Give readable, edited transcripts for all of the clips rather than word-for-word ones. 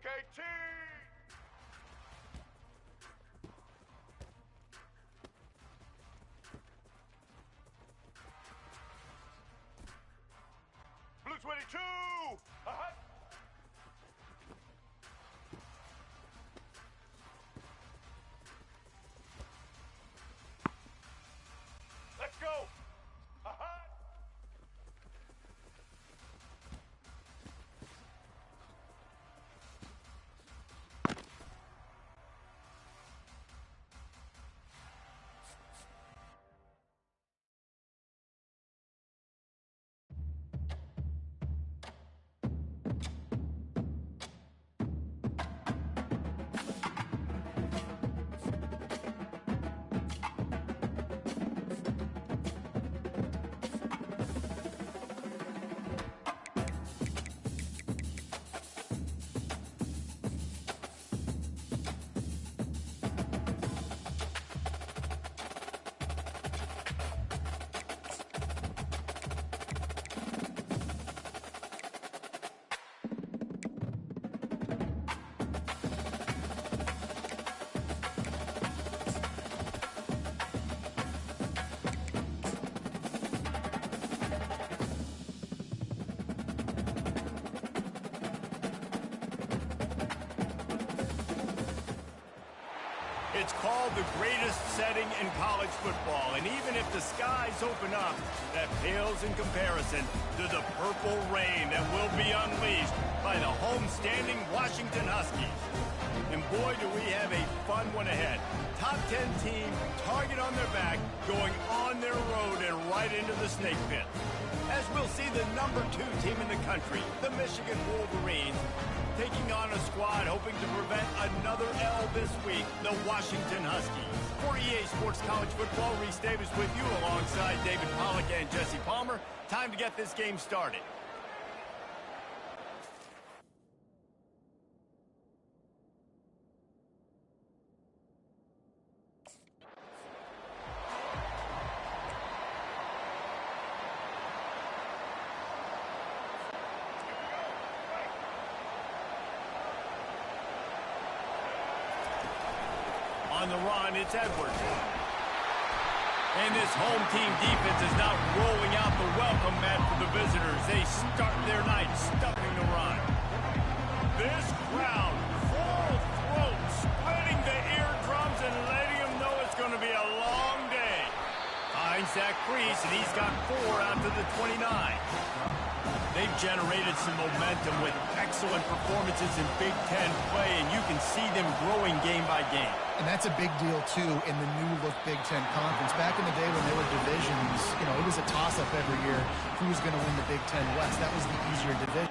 Track 18! Blue 22! Uh-huh. Let's go! Uh-huh. It's called the greatest setting in college football, and even if the skies open up, that pales in comparison to the purple rain that will be unleashed by the homestanding Washington Huskies. And boy, do we have a fun one ahead. Top 10 team, target on their back, going on their road and right into the snake pit. As we'll see the number 2 team in the country, the Michigan Wolverines, taking on a squad hoping to prevent another L this week, the Washington Huskies. For EA Sports College Football, Reese Davis with you alongside David Pollack and Jesse Palmer. Time to get this game started. On the run, it's Edwards. And this home team defense is now rolling out the welcome mat for the visitors. They start their night stuffing the run. This crowd, full throat, splitting the eardrums and letting them know it's going to be a long day. Finds that crease, and he's got 4 out to the 29. They've generated some momentum with excellent performances in Big Ten play, and you can see them growing game by game. And that's a big deal, too, in the new-look Big Ten Conference. Back in the day when they were divisions, you know, it was a toss-up every year. Who's going to win the Big Ten West? That was the easier division.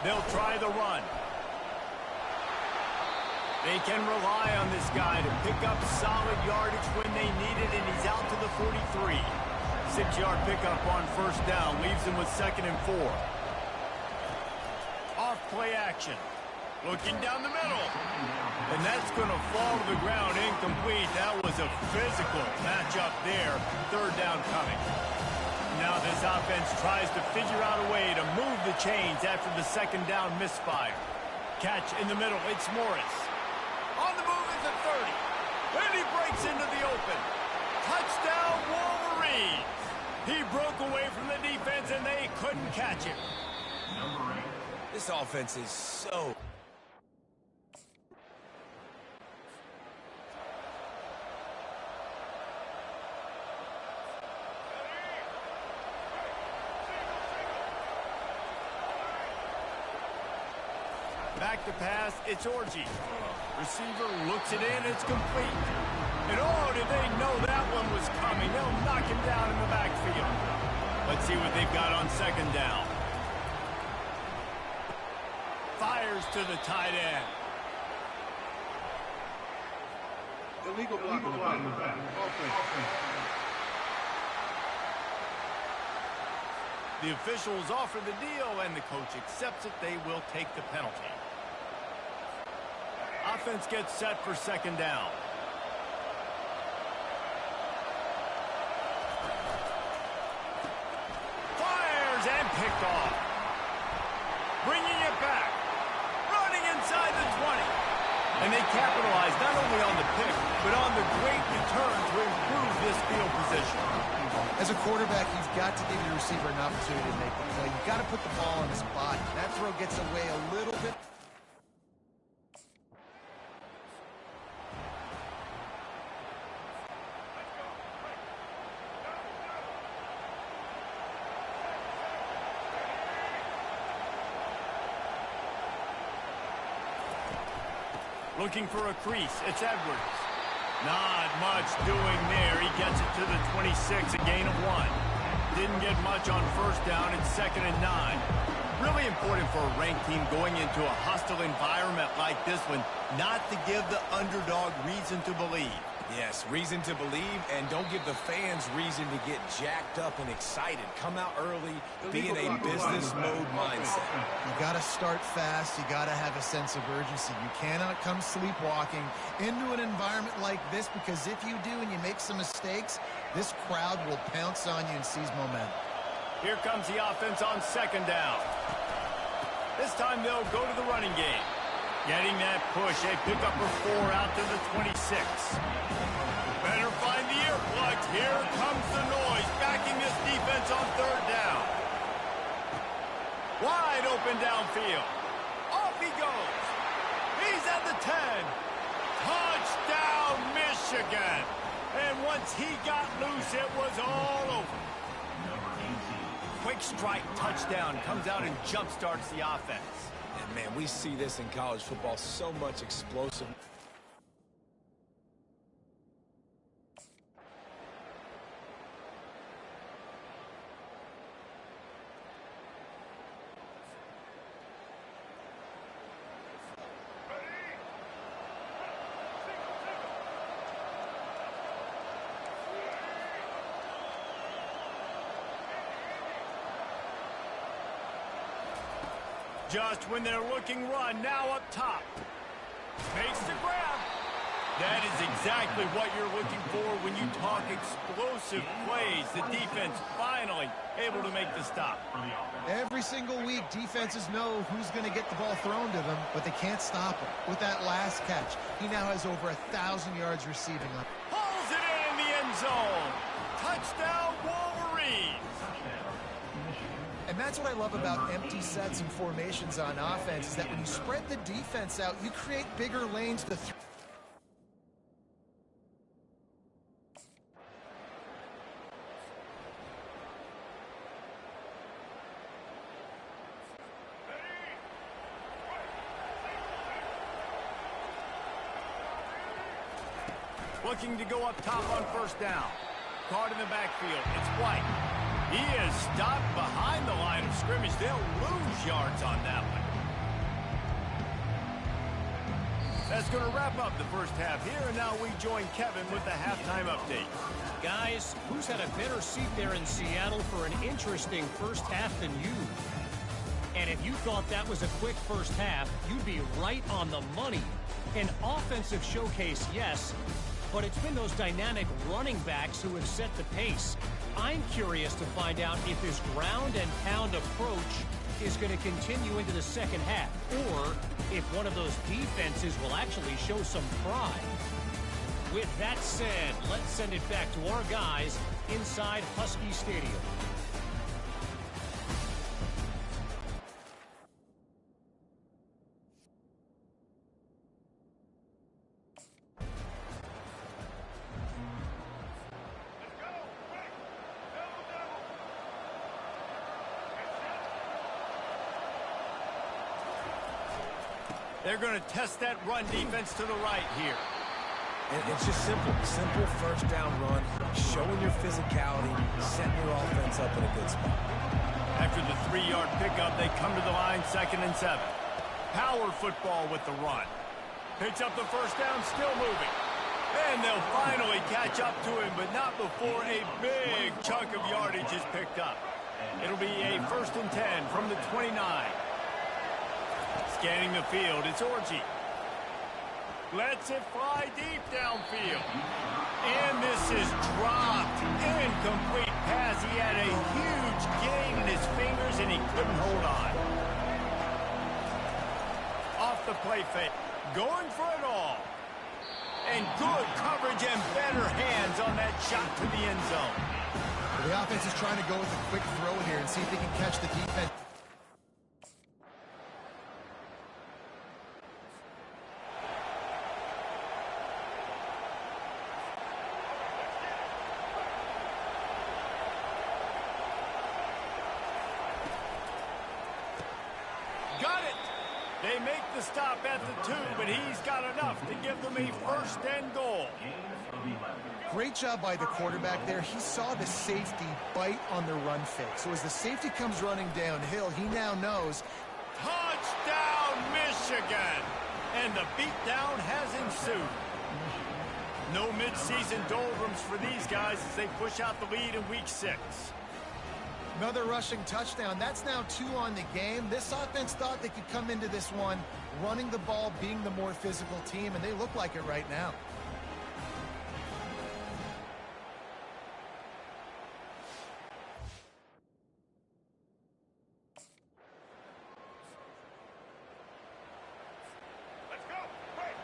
They'll try the run. They can rely on this guy to pick up solid yardage when they need it, and he's out to the 43. 6-yard pickup on first down, leaves him with 2nd and 4. Off play action. Looking down the middle. And that's going to fall to the ground incomplete. That was a physical matchup there. 3rd down coming. Now this offense tries to figure out a way to move the chains after the 2nd down misfire. Catch in the middle, it's Morris. On the move is the 30. And he breaks into the open. Touchdown Wolverines. He broke away from the defense and they couldn't catch him. This offense is so... Back to pass, it's Orji. Receiver looks it in, it's complete. And oh, did they know that one was coming? They'll knock him down in the backfield. Let's see what they've got on 2nd down. Fires to the tight end. Illegal block in the back. The officials offer the deal, and the coach accepts it. They will take the penalty. offense gets set for second down. Fires and picked off. Bringing it back. Running inside the 20. And they capitalize not only on the pick, but on the great return to improve this field position. As a quarterback, you've got to give your receiver an opportunity to make the play. You've got to put the ball in his body. That throw gets away a little bit. Looking for a crease. It's Edwards. Not much doing there. He gets it to the 26, a gain of 1. Didn't get much on first down. It's 2nd and 9. Really important for a ranked team going into a hostile environment like this one, not to give the underdog reason to believe. Yes, reason to believe, and don't give the fans reason to get jacked up and excited. Come out early, be in a business mode mindset. You got to start fast. You got to have a sense of urgency. You cannot come sleepwalking into an environment like this, because if you do and you make some mistakes, this crowd will pounce on you and seize momentum. Here comes the offense on second down. This time they'll go to the running game. Getting that push, a pickup for 4 out to the 26. Better find the earplugs. Here comes the noise, backing this defense on third down. Wide open downfield. Off he goes. He's at the 10. Touchdown, Michigan. And once he got loose, it was all over. Quick strike touchdown comes out and jump-starts the offense. And man, we see this in college football, so much explosive. Just when they're looking run, now up top. Makes the grab. That is exactly what you're looking for when you talk explosive plays. The defense finally able to make the stop. Every single week, defenses know who's going to get the ball thrown to them, but they can't stop him. With that last catch, he now has over 1,000 yards receiving. Pulls it in the end zone. Touchdown, Wolverines. And that's what I love about empty sets and formations on offense, is that when you spread the defense out, you create bigger lanes to throw. Looking to go up top on first down. Caught in the backfield. It's White. He is stopped behind the line of scrimmage. They'll lose yards on that one. That's going to wrap up the first half here, and now we join Kevin with the halftime update. Guys, who's had a better seat there in Seattle for an interesting first half than you? And if you thought that was a quick first half, you'd be right on the money. An offensive showcase, yes, but it's been those dynamic running backs who have set the pace. I'm curious to find out if this ground and pound approach is going to continue into the second half, or if one of those defenses will actually show some pride. With that said, let's send it back to our guys inside Husky Stadium. They're going to test that run defense to the right here. And it's just simple first down run, showing your physicality, setting your offense up in a good spot. After the 3-yard pickup, they come to the line 2nd and 7. Power football with the run. Picks up the first down, still moving. And they'll finally catch up to him, but not before a big chunk of yardage is picked up. It'll be a 1st and 10 from the 29. Scanning the field, it's Orji. Lets it fly deep downfield. And this is dropped. Incomplete pass. He had a huge gain in his fingers, and he couldn't hold on. Off the play fake. Going for it all. And good coverage and better hands on that shot to the end zone. The offense is trying to go with a quick throw here and see if they can catch the defense. Got it. They make the stop at the 2, but he's got enough to give them a first and goal. Great job by the quarterback there. He saw the safety bite on the run fake. So as the safety comes running downhill, he now knows. Touchdown, Michigan! And the beatdown has ensued. No midseason doldrums for these guys as they push out the lead in Week 6. Another rushing touchdown. That's now 2 on the game. This offense thought they could come into this one running the ball, being the more physical team, and they look like it right now. Let's go. Break.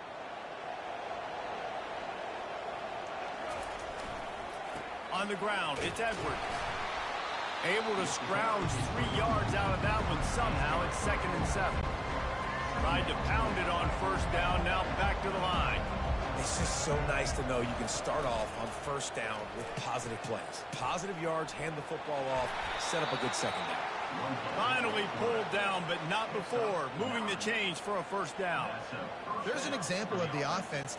On the ground, it's Edwards. Able to scrounge 3 yards out of that one somehow. It's 2nd and 7. Tried to pound it on first down, now back to the line. It's just so nice to know you can start off on first down with positive plays. Positive yards, hand the football off, set up a good second down. Finally pulled down, but not before. Moving the chains for a first down. There's an example of the offense.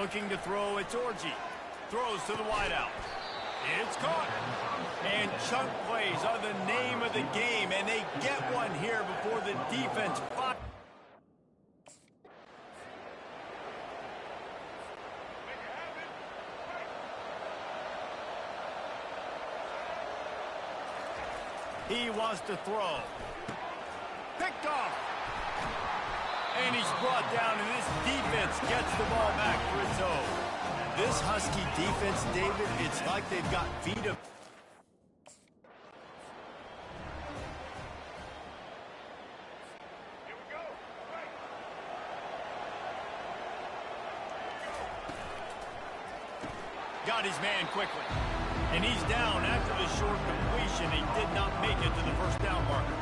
Looking to throw, it's Orji. Throws to the wideout. It's caught. And chunk plays are the name of the game, and they get one here before the defense fires. He wants to throw. Picked off. And he's brought down, and this defense gets the ball back for its own. This Husky defense, David, it's like they've got feet of... Here we go. Break. Got his man quickly. And he's down after the short completion. He did not make it to the first down marker.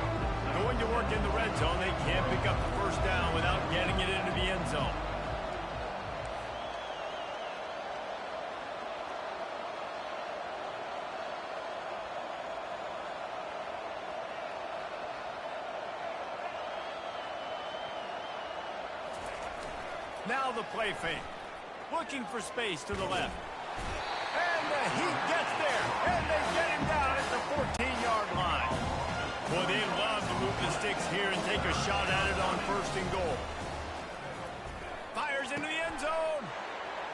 Going to work in the red zone. They can't pick up the first down without getting it into the end zone. Now the play fake. Looking for space to the left. And the heat gets there. And they get him down at the 14-yard line. Boy, they love to move the sticks here and take a shot at it on first and goal. Fires into the end zone.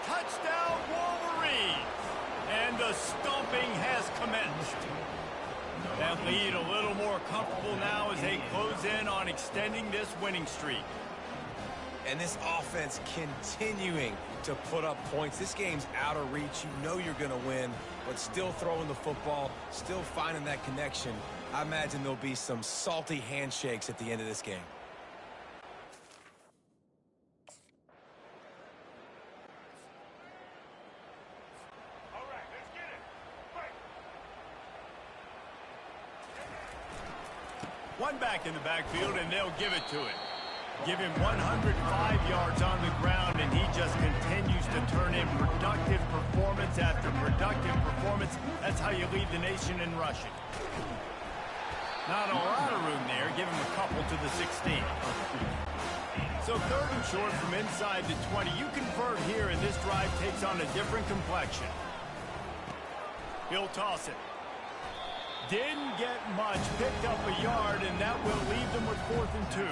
Touchdown, Wolverine. And the stomping has commenced. That lead a little more comfortable now as they close in on extending this winning streak. And this offense continuing to put up points. This game's out of reach. You know you're going to win, but still throwing the football, still finding that connection. I imagine there'll be some salty handshakes at the end of this game. All right, let's get it. Break. One back in the backfield, and they'll give it to him. Give him 105 yards on the ground, and he just continues to turn in productive performance after productive performance. That's how you lead the nation in rushing. Not a lot of room there. Give him a couple to the 16. So 3rd and short from inside the 20. You convert here, and this drive takes on a different complexion. He'll toss it. Didn't get much, picked up a yard, and that will leave them with 4th and 2.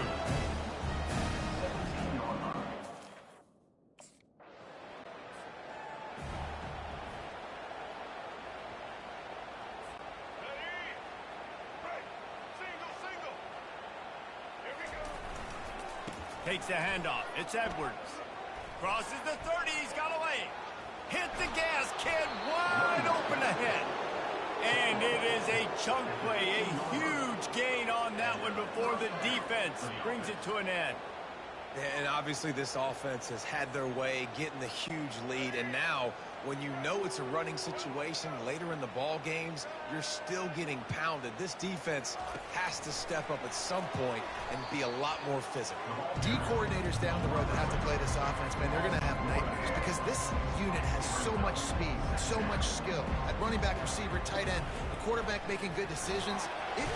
Takes the handoff. It's Edwards. Crosses the 30. He's got away. Hit the gas. Kid wide open ahead. And it is a chunk play. A huge gain on that one before the defense brings it to an end. And obviously this offense has had their way getting the huge lead. And now when you know it's a running situation later in the ball games, you're still getting pounded. This defense has to step up at some point and be a lot more physical. D coordinators down the road that have to play this offense, man, they're going to have nightmares because this unit has so much speed, so much skill. At running back, receiver, tight end, the quarterback making good decisions. And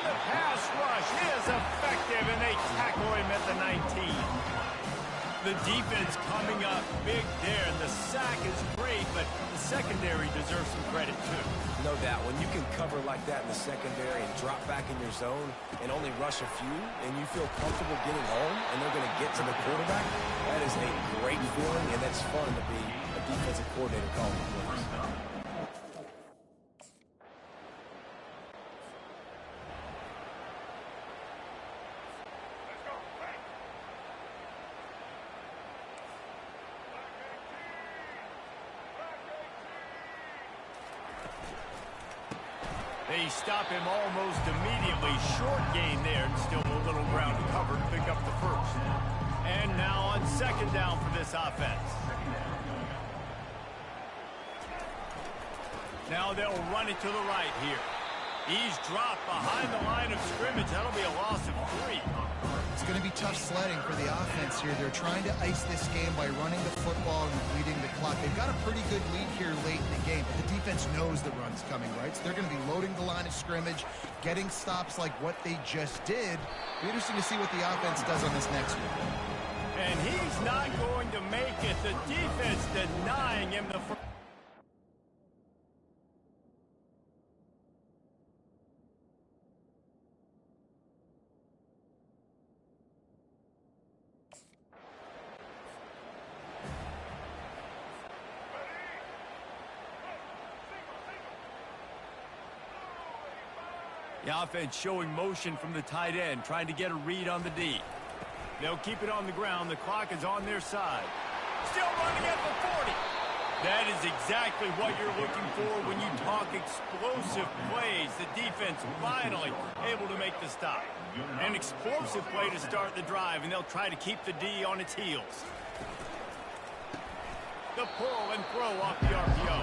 the pass rush is effective, and they tackle him at the 19. The defense coming up big there, and the sack is great, but the secondary deserves some credit too. No doubt. When you can cover like that in the secondary and drop back in your zone and only rush a few, and you feel comfortable getting home, and they're going to get to the quarterback, that is a great feeling, and that's fun to be a defensive coordinator calling the plays. They stop him almost immediately. Short gain there, and still a little ground to cover to pick up the first. And now on 2nd down for this offense. Now they'll run it to the right here. He's dropped behind the line of scrimmage. That'll be a loss of 3. It's going to be tough sledding for the offense here. They're trying to ice this game by running the football and leading the clock. They've got a pretty good lead here late in the game, but the defense knows the run's coming, right? So they're going to be loading the line of scrimmage, getting stops like what they just did. Be interesting to see what the offense does on this next one. And he's not going to make it. The defense denying him the first. The offense showing motion from the tight end, trying to get a read on the D. They'll keep it on the ground. The clock is on their side. Still running at the 40. That is exactly what you're looking for when you talk explosive plays. The defense finally able to make the stop. An explosive play to start the drive, and they'll try to keep the D on its heels. The pull and throw off the RPO.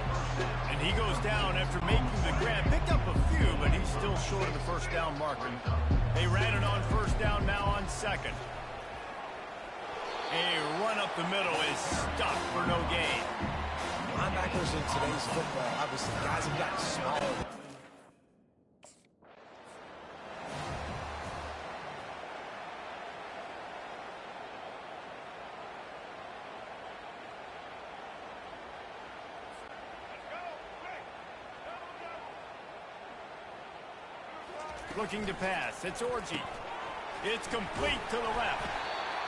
And he goes down after making the grab. Picked up a few, but he's still short of the first down marker. They ran it on 1st down, now on 2nd. A run up the middle is stopped for no gain. Linebackers in today's football, obviously, guys have gotten smaller. Looking to pass. It's Orji. It's complete to the left.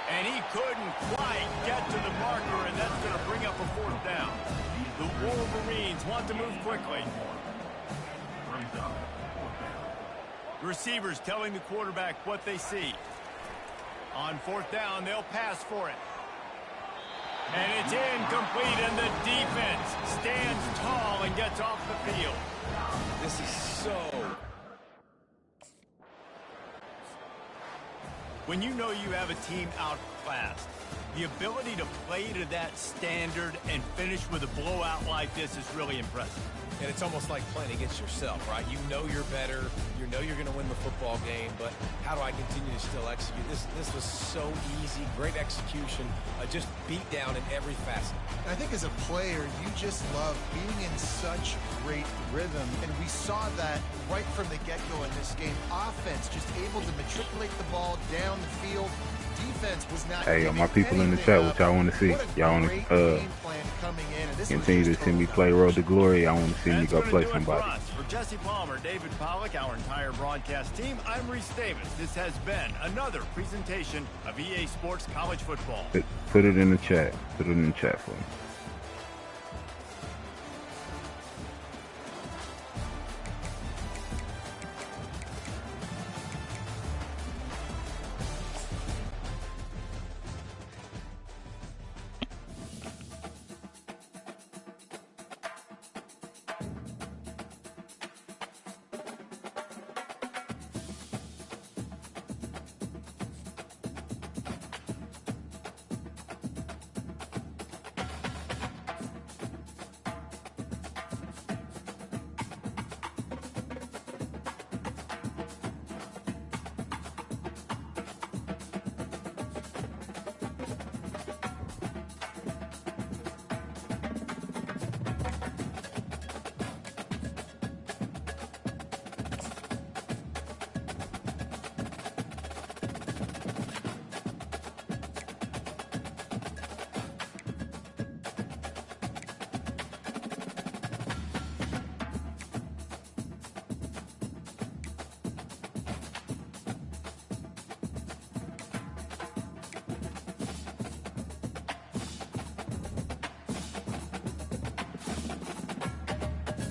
And he couldn't quite get to the marker, and that's going to bring up a 4th down. The Wolverines want to move quickly. Receivers telling the quarterback what they see. On 4th down, they'll pass for it. And it's incomplete, and the defense stands tall and gets off the field. This is so... When you know you have a team outclassed, the ability to play to that standard and finish with a blowout like this is really impressive. And it's almost like playing against yourself, right? You know you're better. You know you're going to win the football game, but how do I continue to still execute? This was so easy. Great execution. Just beat down in every facet. I think as a player, you just love being in such great rhythm, and we saw that right from the get-go in this game. Offense just able to matriculate the ball down the field. Defense was not. Hey, my people in the chat, what y'all want to see? Y'all want to continue to see me play Road to Glory? I want to see me go play somebody. Jesse Palmer, David Pollack, our entire broadcast team, I'm Reese Davis. This has been another presentation of EA Sports College Football. Put it in the chat. Put it in the chat for me.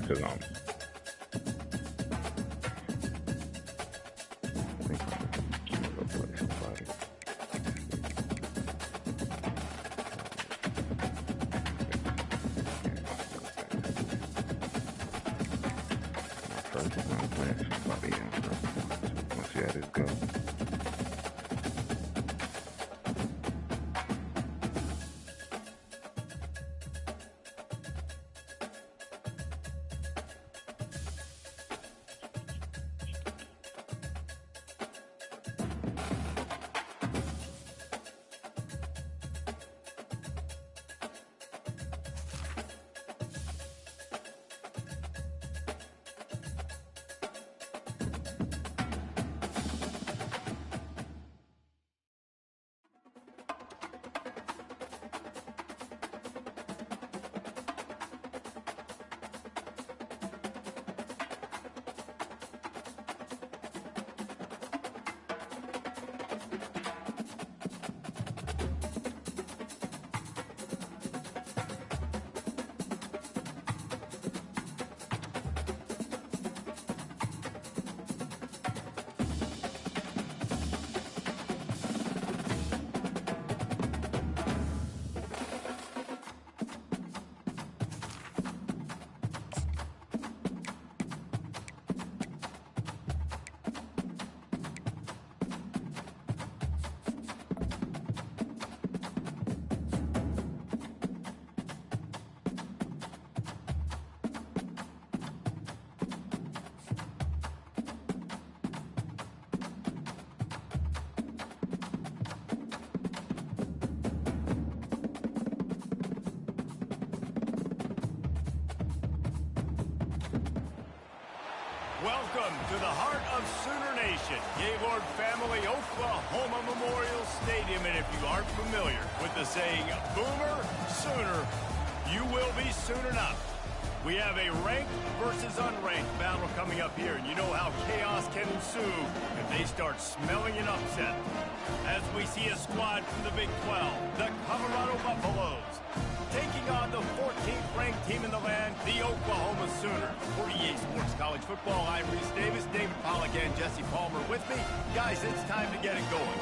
Because I think I'm gonna go play somebody. First, I'm gonna play somebody else. Let's see how this goes. Welcome to the heart of Sooner Nation, Gaylord Family Oklahoma Memorial Stadium. And if you aren't familiar with the saying, Boomer Sooner, you will be soon enough. We have a ranked versus unranked battle coming up here, and you know how chaos can ensue if they start smelling an upset. As we see a squad from the Big 12, the Colorado Buffaloes, taking on the 14th ranked team in the land, the Oklahoma Sooners. For EA Sports College Football, I'm Reese Davis, David Pollack, and Jesse Palmer with me. Guys, it's time to get it going.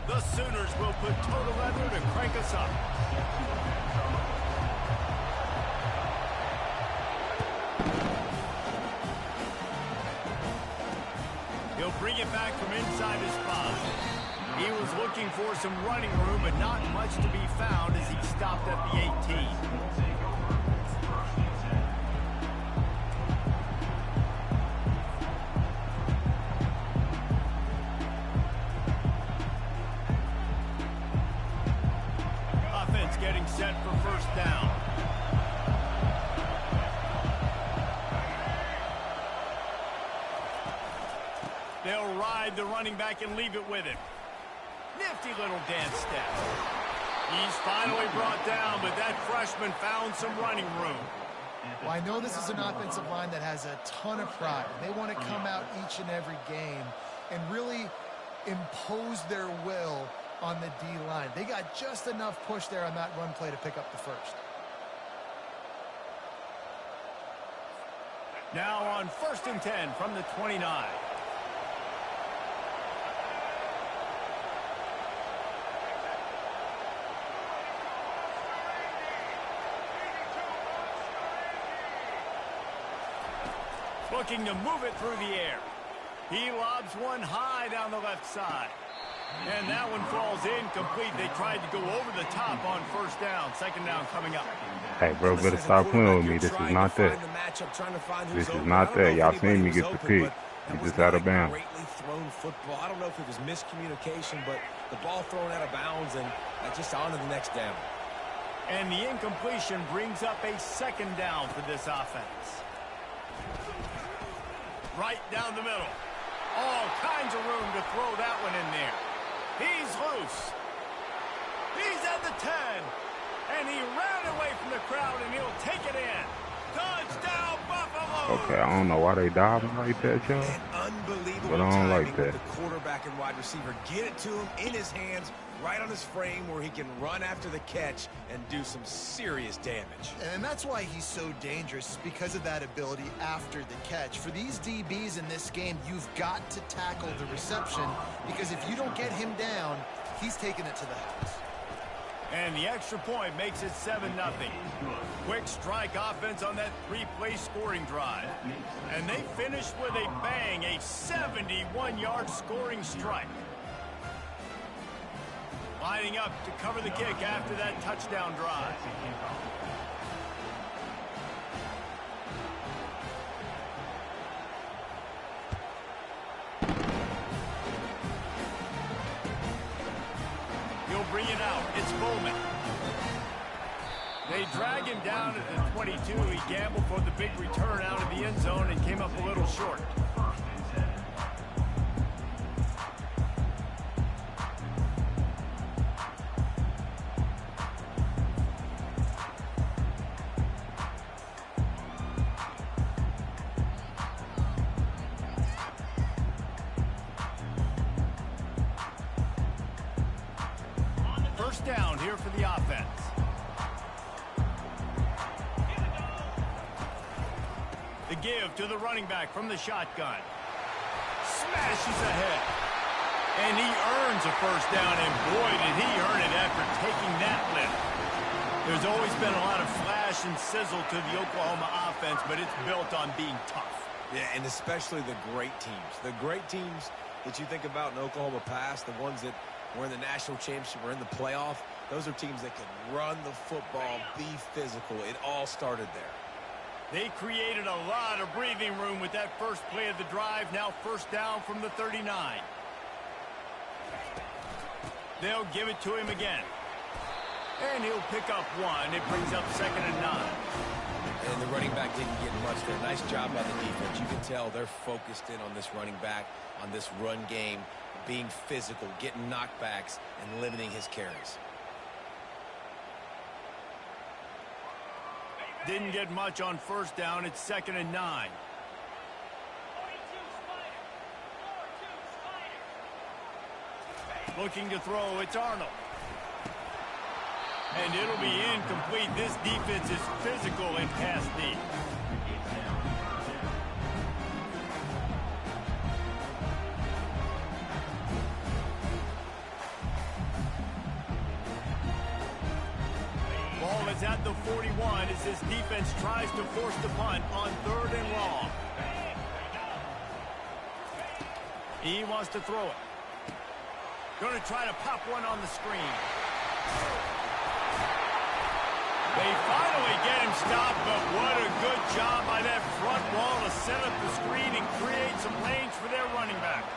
The Sooners will put total leather to crank us up. He'll bring it back from inside his spot. He was looking for some running room, but not much to be found as he stopped at the 18. Offense getting set for first down. They'll ride the running back and leave it with him. Nifty little dance step. He's finally brought down, but that freshman found some running room. Well, I know this is an offensive line that has a ton of pride. They want to come out each and every game and really impose their will on the D-line. They got just enough push there on that run play to pick up the first. Now on 1st and 10 from the 29. Looking to move it through the air. He lobs one high down the left side. And that one falls incomplete. They tried to go over the top on 1st down. 2nd down coming up. Hey, bro, better stop playing with me. This is not that. This is not that. Y'all seen me get the pick. He just out of bounds. Greatly thrown football. I don't know if it was miscommunication, but the ball thrown out of bounds and just on to the next down. And the incompletion brings up a 2nd down for this offense. Right down the middle. All kinds of room to throw that one in there. He's loose. He's at the 10. And he ran away from the crowd, and he'll take it in. Touchdown, Buffalo! Okay, I don't know why they diving like that, y'all. Unbelievable But I don't like that. The quarterback and wide receiver get it to him in his hands, right on his frame, where he can run after the catch and do some serious damage. And that's why he's so dangerous, because of that ability after the catch. For these DBs in this game, you've got to tackle the reception, because if you don't get him down, he's taking it to the house. And the extra point makes it 7-0. Quick strike offense on that 3-play scoring drive. And they finished with a bang, a 71-yard scoring strike. Lining up to cover the kick after that touchdown drive. He'll bring it out. It's Bowman. They drag him down at the 22. He gambled for the big return out of the end zone and came up a little short. Down here for the offense. The give to the running back from the shotgun. Smashes ahead. And he earns a 1st down, and boy, did he earn it after taking that lift. There's always been a lot of flash and sizzle to the Oklahoma offense, but it's built on being tough. Yeah, and especially the great teams. The great teams that you think about in Oklahoma past, the ones that were in the national championship or in the playoff, those are teams that can run the football, be physical. It all started there. They created a lot of breathing room with that first play of the drive. Now 1st down from the 39. They'll give it to him again. And he'll pick up one. It brings up 2nd and 9. And the running back didn't get much there. Nice job by the defense. You can tell they're focused in on this running back, on this run game, being physical, getting knockbacks, and limiting his carries. Didn't get much on 1st down. It's 2nd and 9. Looking to throw. It's Arnold. And it'll be incomplete. This defense is physical and pass deep. Ball is at the 41 as this defense tries to force the punt on 3rd and long. He wants to throw it. Going to try to pop one on the screen. They finally get him stopped, but what a good job by that front wall to set up the screen and create some lanes for their running back.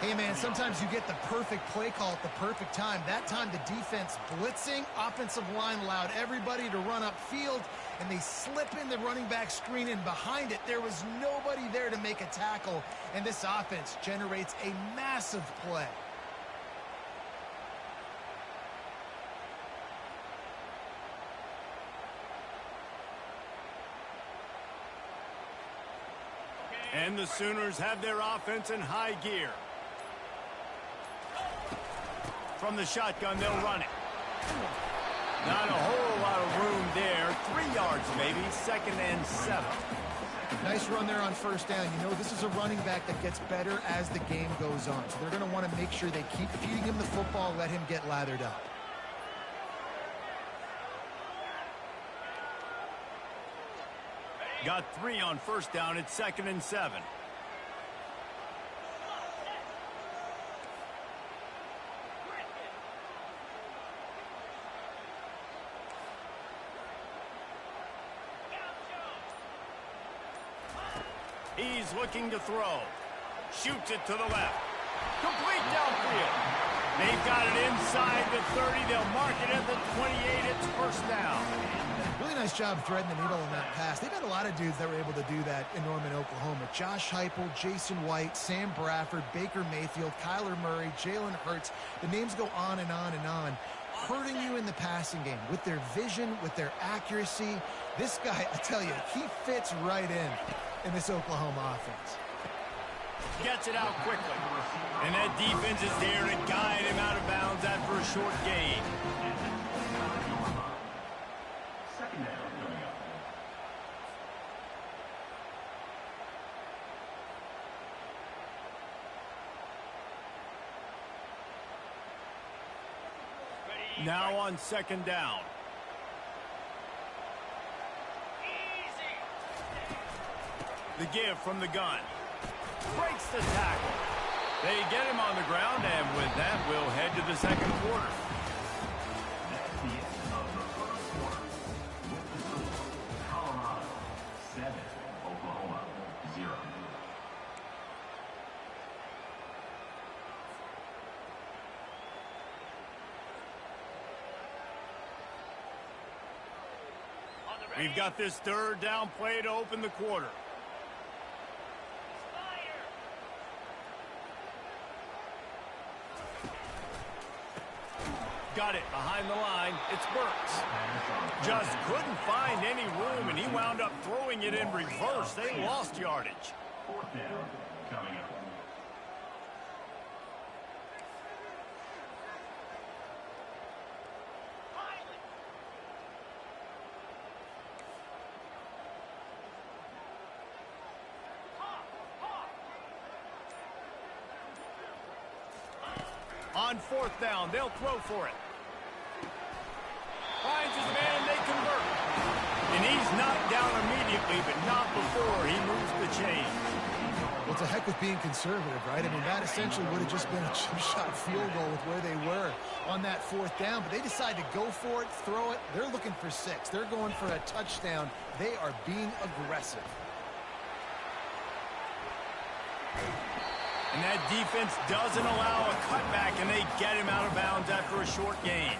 Hey, man, sometimes you get the perfect play call at the perfect time. That time, the defense blitzing, offensive line allowed everybody to run upfield, and they slip in the running back screen, and behind it, there was nobody there to make a tackle, and this offense generates a massive play. And the Sooners have their offense in high gear. From the shotgun, they'll run it. Not a whole lot of room there. 3 yards maybe, 2nd and 7. Nice run there on first down. You know, this is a running back that gets better as the game goes on. So they're going to want to make sure they keep feeding him the football, let him get lathered up. Got 3 on first down. It's 2nd and 7. He's looking to throw. Shoots it to the left. Complete downfield. They've got it inside the 30. They'll mark it at the 28. It's first down. Really nice job threading the needle on that pass. They've had a lot of dudes that were able to do that in Norman, Oklahoma. Josh Heupel, Jason White, Sam Bradford, Baker Mayfield, Kyler Murray, Jalen Hurts. The names go on and on and on. Hurting you in the passing game with their vision, with their accuracy. This guy, I tell you, he fits right in this Oklahoma offense. Gets it out quickly. And that defense is there to guide him out of bounds after a short gain. Second down coming up. Now on 2nd down. The give from the gun. Breaks the tackle. They get him on the ground, and with that, we'll head to the 2nd quarter. That's the end of the first quarter. With the score, Colorado 7, Oklahoma 0. We've got this 3rd down play to open the quarter. Got it behind the line. It's Burks. Just couldn't find any room, and he wound up throwing it in reverse. They lost yardage. 4th down coming up. On 4th down, they'll throw for it. Finds his man, they convert. And he's knocked down immediately, but not before he moves the chains. Well, to heck with being conservative, right? I mean, that essentially would have just been a chip shot field goal with where they were on that 4th down. But they decide to go for it, throw it. They're looking for 6. They're going for a touchdown. They are being aggressive. And that defense doesn't allow a cutback, and they get him out of bounds after a short gain.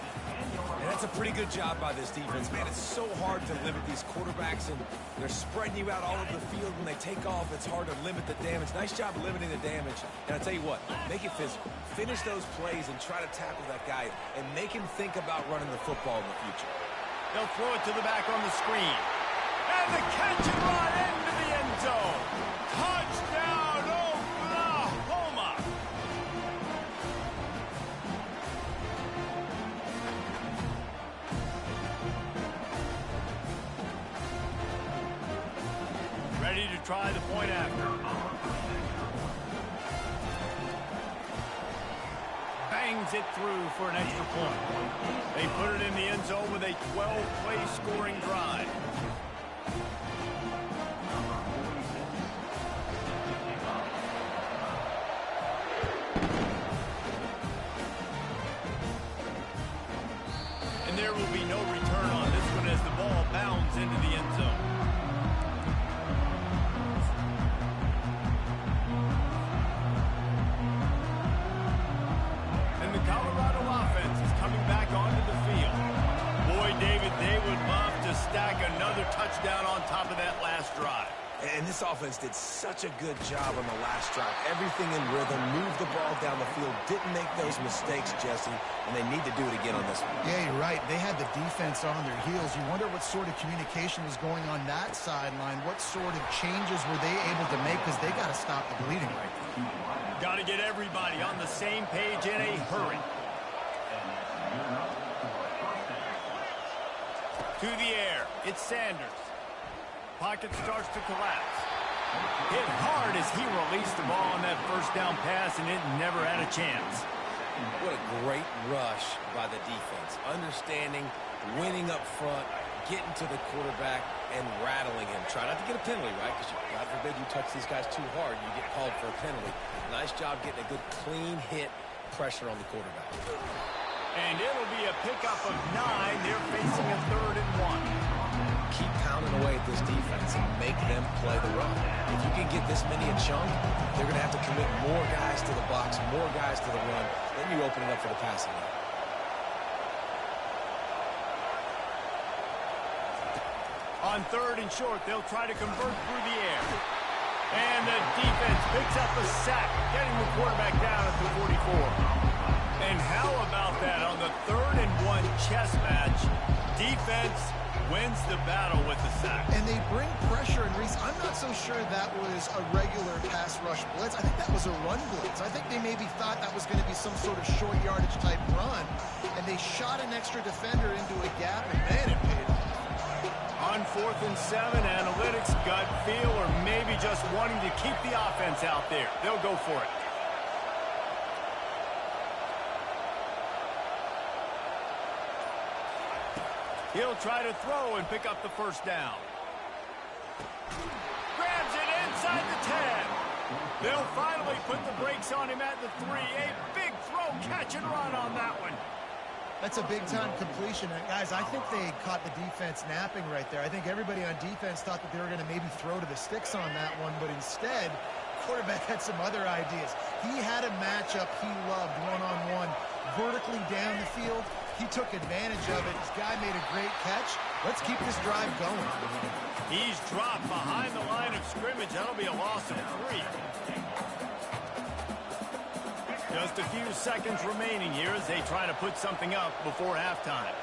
And that's a pretty good job by this defense, man. It's so hard to limit these quarterbacks, and they're spreading you out all over the field. When they take off, it's hard to limit the damage. Nice job limiting the damage. And I'll tell you what, make it physical. Finish those plays and try to tackle that guy and make him think about running the football in the future. They'll throw it to the back on the screen. And the catch and run into the end zone. Touchdown, Oklahoma! Ready to try the point after. Bangs it through for an extra point. They put it in the end zone with a 12-play scoring drive. And there will be no return on this one as the ball bounds into the end zone. touchdown on top of that last drive. And this offense did such a good job on the last drive. Everything in rhythm, moved the ball down the field, didn't make those mistakes, Jesse, and they need to do it again on this one. Yeah, you're right. They had the defense on their heels. You wonder what sort of communication was going on that sideline. What sort of changes were they able to make, because they got to stop the bleeding right now. Got to get everybody on the same page in a hurry. To the air, it's Sanders. Pocket starts to collapse. Hit hard as he released the ball on that first down pass, and it never had a chance. What a great rush by the defense. Understanding, winning up front, getting to the quarterback, and rattling him. Try not to get a penalty, right? Because God forbid you touch these guys too hard, you get called for a penalty. Nice job getting a good clean hit, pressure on the quarterback. And it'll be a pickup of 9. They're facing a 3rd and 1. Keep pounding away at this defense and make them play the run. If you can get this many a chunk, they're going to have to commit more guys to the box, more guys to the run. Then you open it up for the passing game. On 3rd and short, they'll try to convert through the air. And the defense picks up a sack, getting the quarterback down at the 44. And how about that on the 3rd and 1 chess match? Defense wins the battle with the sack. And they bring pressure, and Reese, I'm not so sure that was a regular pass rush blitz. I think that was a run blitz. I think they maybe thought that was going to be some sort of short yardage type run, and they shot an extra defender into a gap, and man, it paid off. On 4th and 7, analytics, gut feel, or maybe just wanting to keep the offense out there. They'll go for it. He'll try to throw and pick up the first down. Grabs it inside the 10. They'll finally put the brakes on him at the 3. A big throw, catch and run on that one. That's a big-time completion. And guys, I think they caught the defense napping right there. I think everybody on defense thought that they were going to maybe throw to the sticks on that one, but instead, quarterback had some other ideas. He had a matchup he loved, one-on-one, vertically down the field. He took advantage of it. This guy made a great catch. Let's keep this drive going. He's dropped behind the line of scrimmage. That'll be a loss of 3. Just a few seconds remaining here as they try to put something up before halftime.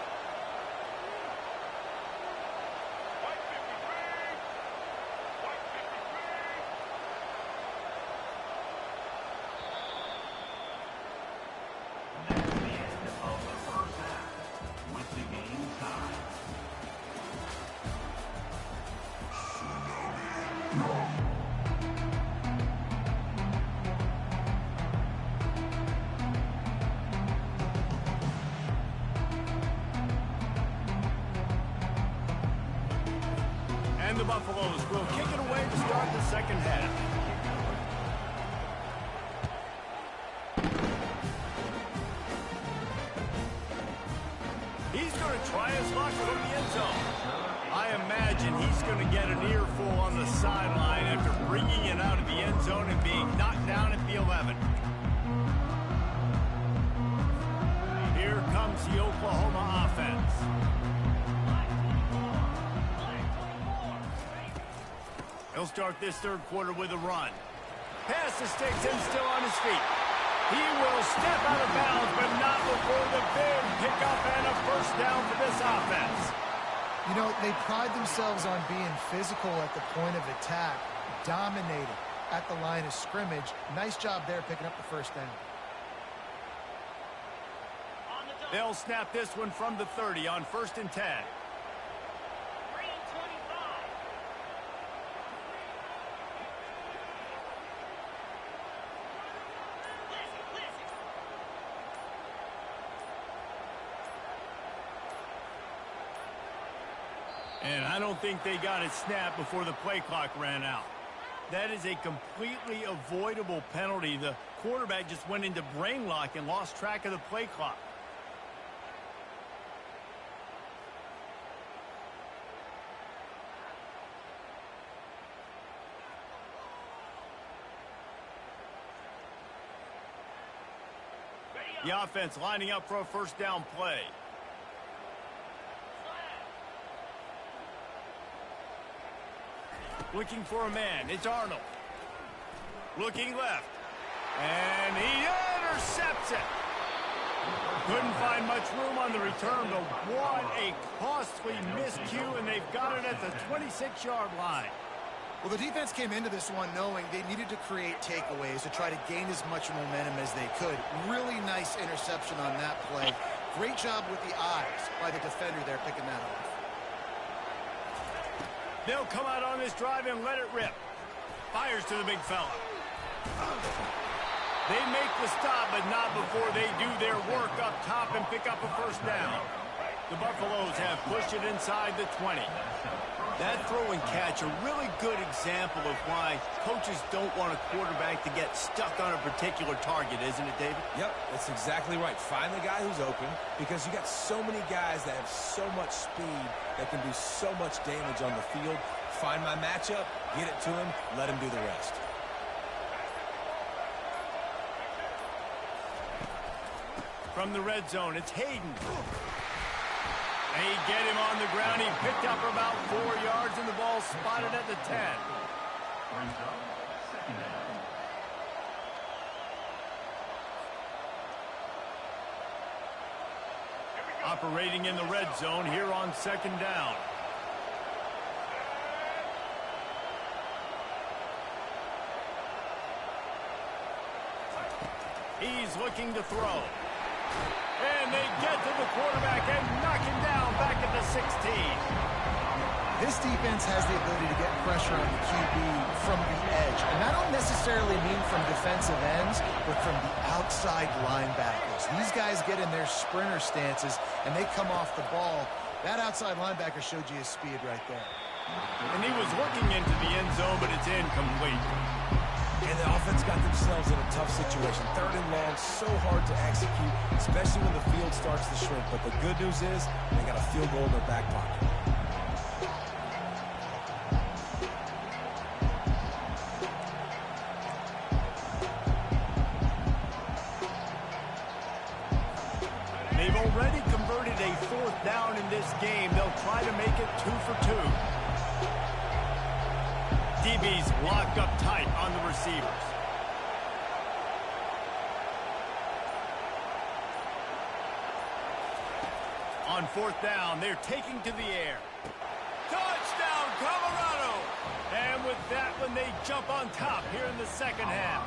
And the Buffaloes will kick it away to start the second half. He's going to try his luck from the end zone. I imagine he's going to get an earful on the sideline after bringing it out of the end zone and being knocked down at the 11. Here comes the Oklahoma offense. He'll start this 3rd quarter with a run. Pass to Sticks and still on his feet. He will step out of bounds, but not before the big pickup and a first down for this offense. You know, they pride themselves on being physical at the point of attack, dominating at the line of scrimmage. Nice job there picking up the first down. They'll snap this one from the 30 on 1st and 10. And I don't think they got it snapped before the play clock ran out. That is a completely avoidable penalty. The quarterback just went into brain lock and lost track of the play clock. The offense lining up for a first down play. Looking for a man. It's Arnold. Looking left. And he intercepts it. Couldn't find much room on the return, but what a costly miscue, and they've got it at the 26-yard line. Well, the defense came into this one knowing they needed to create takeaways to try to gain as much momentum as they could. Really nice interception on that play. Great job with the eyes by the defender there picking that off. They'll come out on this drive and let it rip. Fires to the big fella. They make the stop, but not before they do their work up top and pick up a first down. The Buffaloes have pushed it inside the 20. That throw and catch, a really good example of why coaches don't want a quarterback to get stuck on a particular target, isn't it, David? Yep, that's exactly right. Find the guy who's open, because you got so many guys that have so much speed that can do so much damage on the field. Find my matchup, get it to him, let him do the rest. From the red zone, it's Hayden. They get him on the ground. He picked up about 4 yards, and the ball spotted at the 10. Operating in the red zone here on second down. He's looking to throw. And they get to the quarterback and knock him down back at the 16. This defense has the ability to get pressure on the QB from the edge. And I don't necessarily mean from defensive ends, but from the outside linebackers. These guys get in their sprinter stances, and they come off the ball. That outside linebacker showed you his speed right there. And he was looking into the end zone, but it's incomplete. And the offense got themselves in a tough situation. 3rd and long, so hard to execute, especially when the field starts to shrink. But the good news is they got a field goal in their back pocket. They've already converted a 4th down in this game. They'll try to make it 2 for 2. DB's locked up tight on the receivers. On 4th down, they're taking to the air. Touchdown, Colorado! And with that one, they jump on top here in the second half.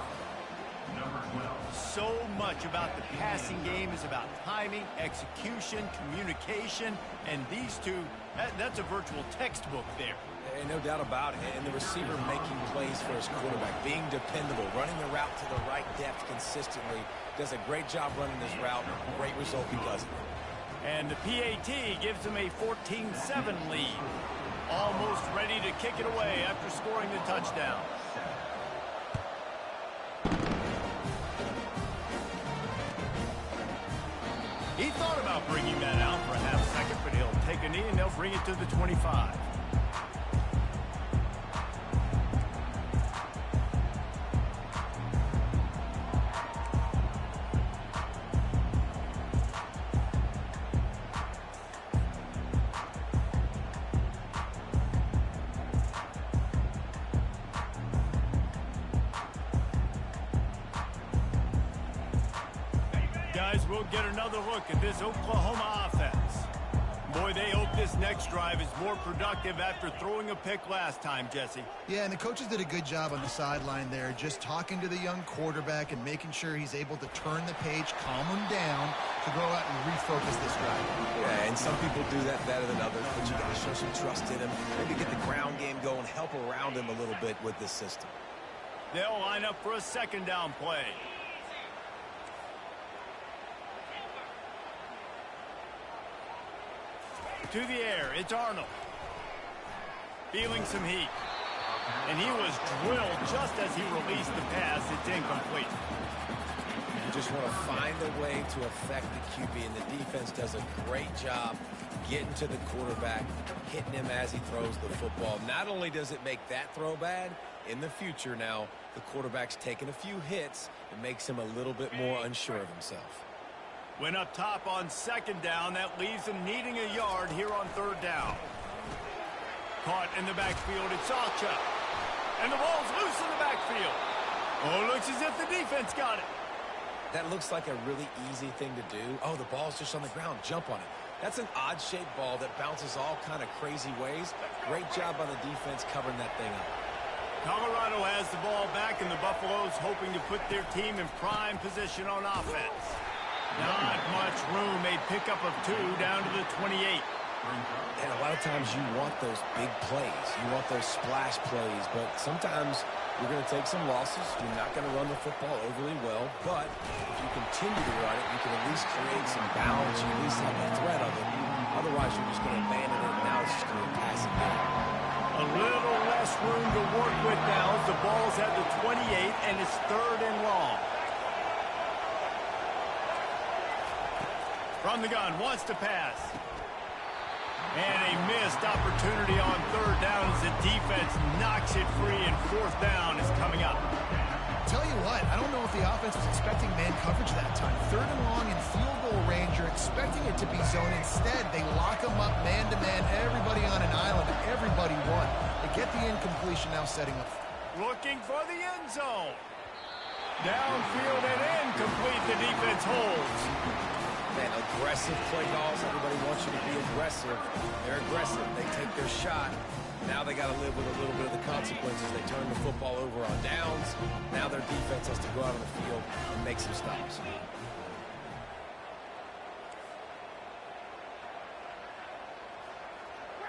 So much about the passing game is about timing, execution, communication, and these two, that's a virtual textbook there. And no doubt about it. And the receiver making plays for his quarterback, being dependable, running the route to the right depth consistently. Does a great job running his route. Great result because of it. And the PAT gives him a 14-7 lead. Almost ready to kick it away after scoring the touchdown. He thought about bringing that out for a half second, but he'll take a knee and they'll bring it to the 25. Guys, we'll get another look at this Oklahoma offense. Boy, they hope this next drive is more productive after throwing a pick last time, Jesse. Yeah, and the coaches did a good job on the sideline there, just talking to the young quarterback and making sure he's able to turn the page, calm him down to go out and refocus this drive. Yeah, and some people do that better than others, but you got to show some trust in him. Maybe get the ground game going, help around him a little bit with this system. They'll line up for a second down play. To the air, it's Arnold. Feeling some heat. And he was drilled just as he released the pass. It's incomplete. You just want to find a way to affect the QB, and the defense does a great job getting to the quarterback, hitting him as he throws the football. Not only does it make that throw bad, in the future now, the quarterback's taking a few hits. It makes him a little bit more unsure of himself. Went up top on second down. That leaves him needing a yard here on 3rd down. Caught in the backfield. It's Alcha. And the ball's loose in the backfield. Oh, looks as if the defense got it. That looks like a really easy thing to do. Oh, the ball's just on the ground. Jump on it. That's an odd-shaped ball that bounces all kind of crazy ways. Great job by the defense covering that thing up. Colorado has the ball back, and the Buffaloes hoping to put their team in prime position on offense. Not much room. A pickup of 2 down to the 28. And a lot of times you want those big plays. You want those splash plays, but sometimes you're going to take some losses. You're not going to run the football overly well, but if you continue to run it, you can at least create some balance. You at least have the threat of it. Otherwise, you're just going to abandon it, and now it's just going to be a passing game. A little less room to work with now as the ball's at the 28, and it's 3rd and long. From the gun, wants to pass. And a missed opportunity on 3rd down as the defense knocks it free, and 4th down is coming up. Tell you what, I don't know if the offense was expecting man coverage that time. 3rd and long in field goal range, you're expecting it to be zone. Instead, they lock them up man-to-man, everybody on an island, and everybody won. They get the incompletion now setting up. Looking for the end zone. Downfield and incomplete, the defense holds. Man, aggressive play calls. Everybody wants you to be aggressive. They're aggressive. They take their shot. Now they got to live with a little bit of the consequences. They turn the football over on downs. Now their defense has to go out on the field and make some stops.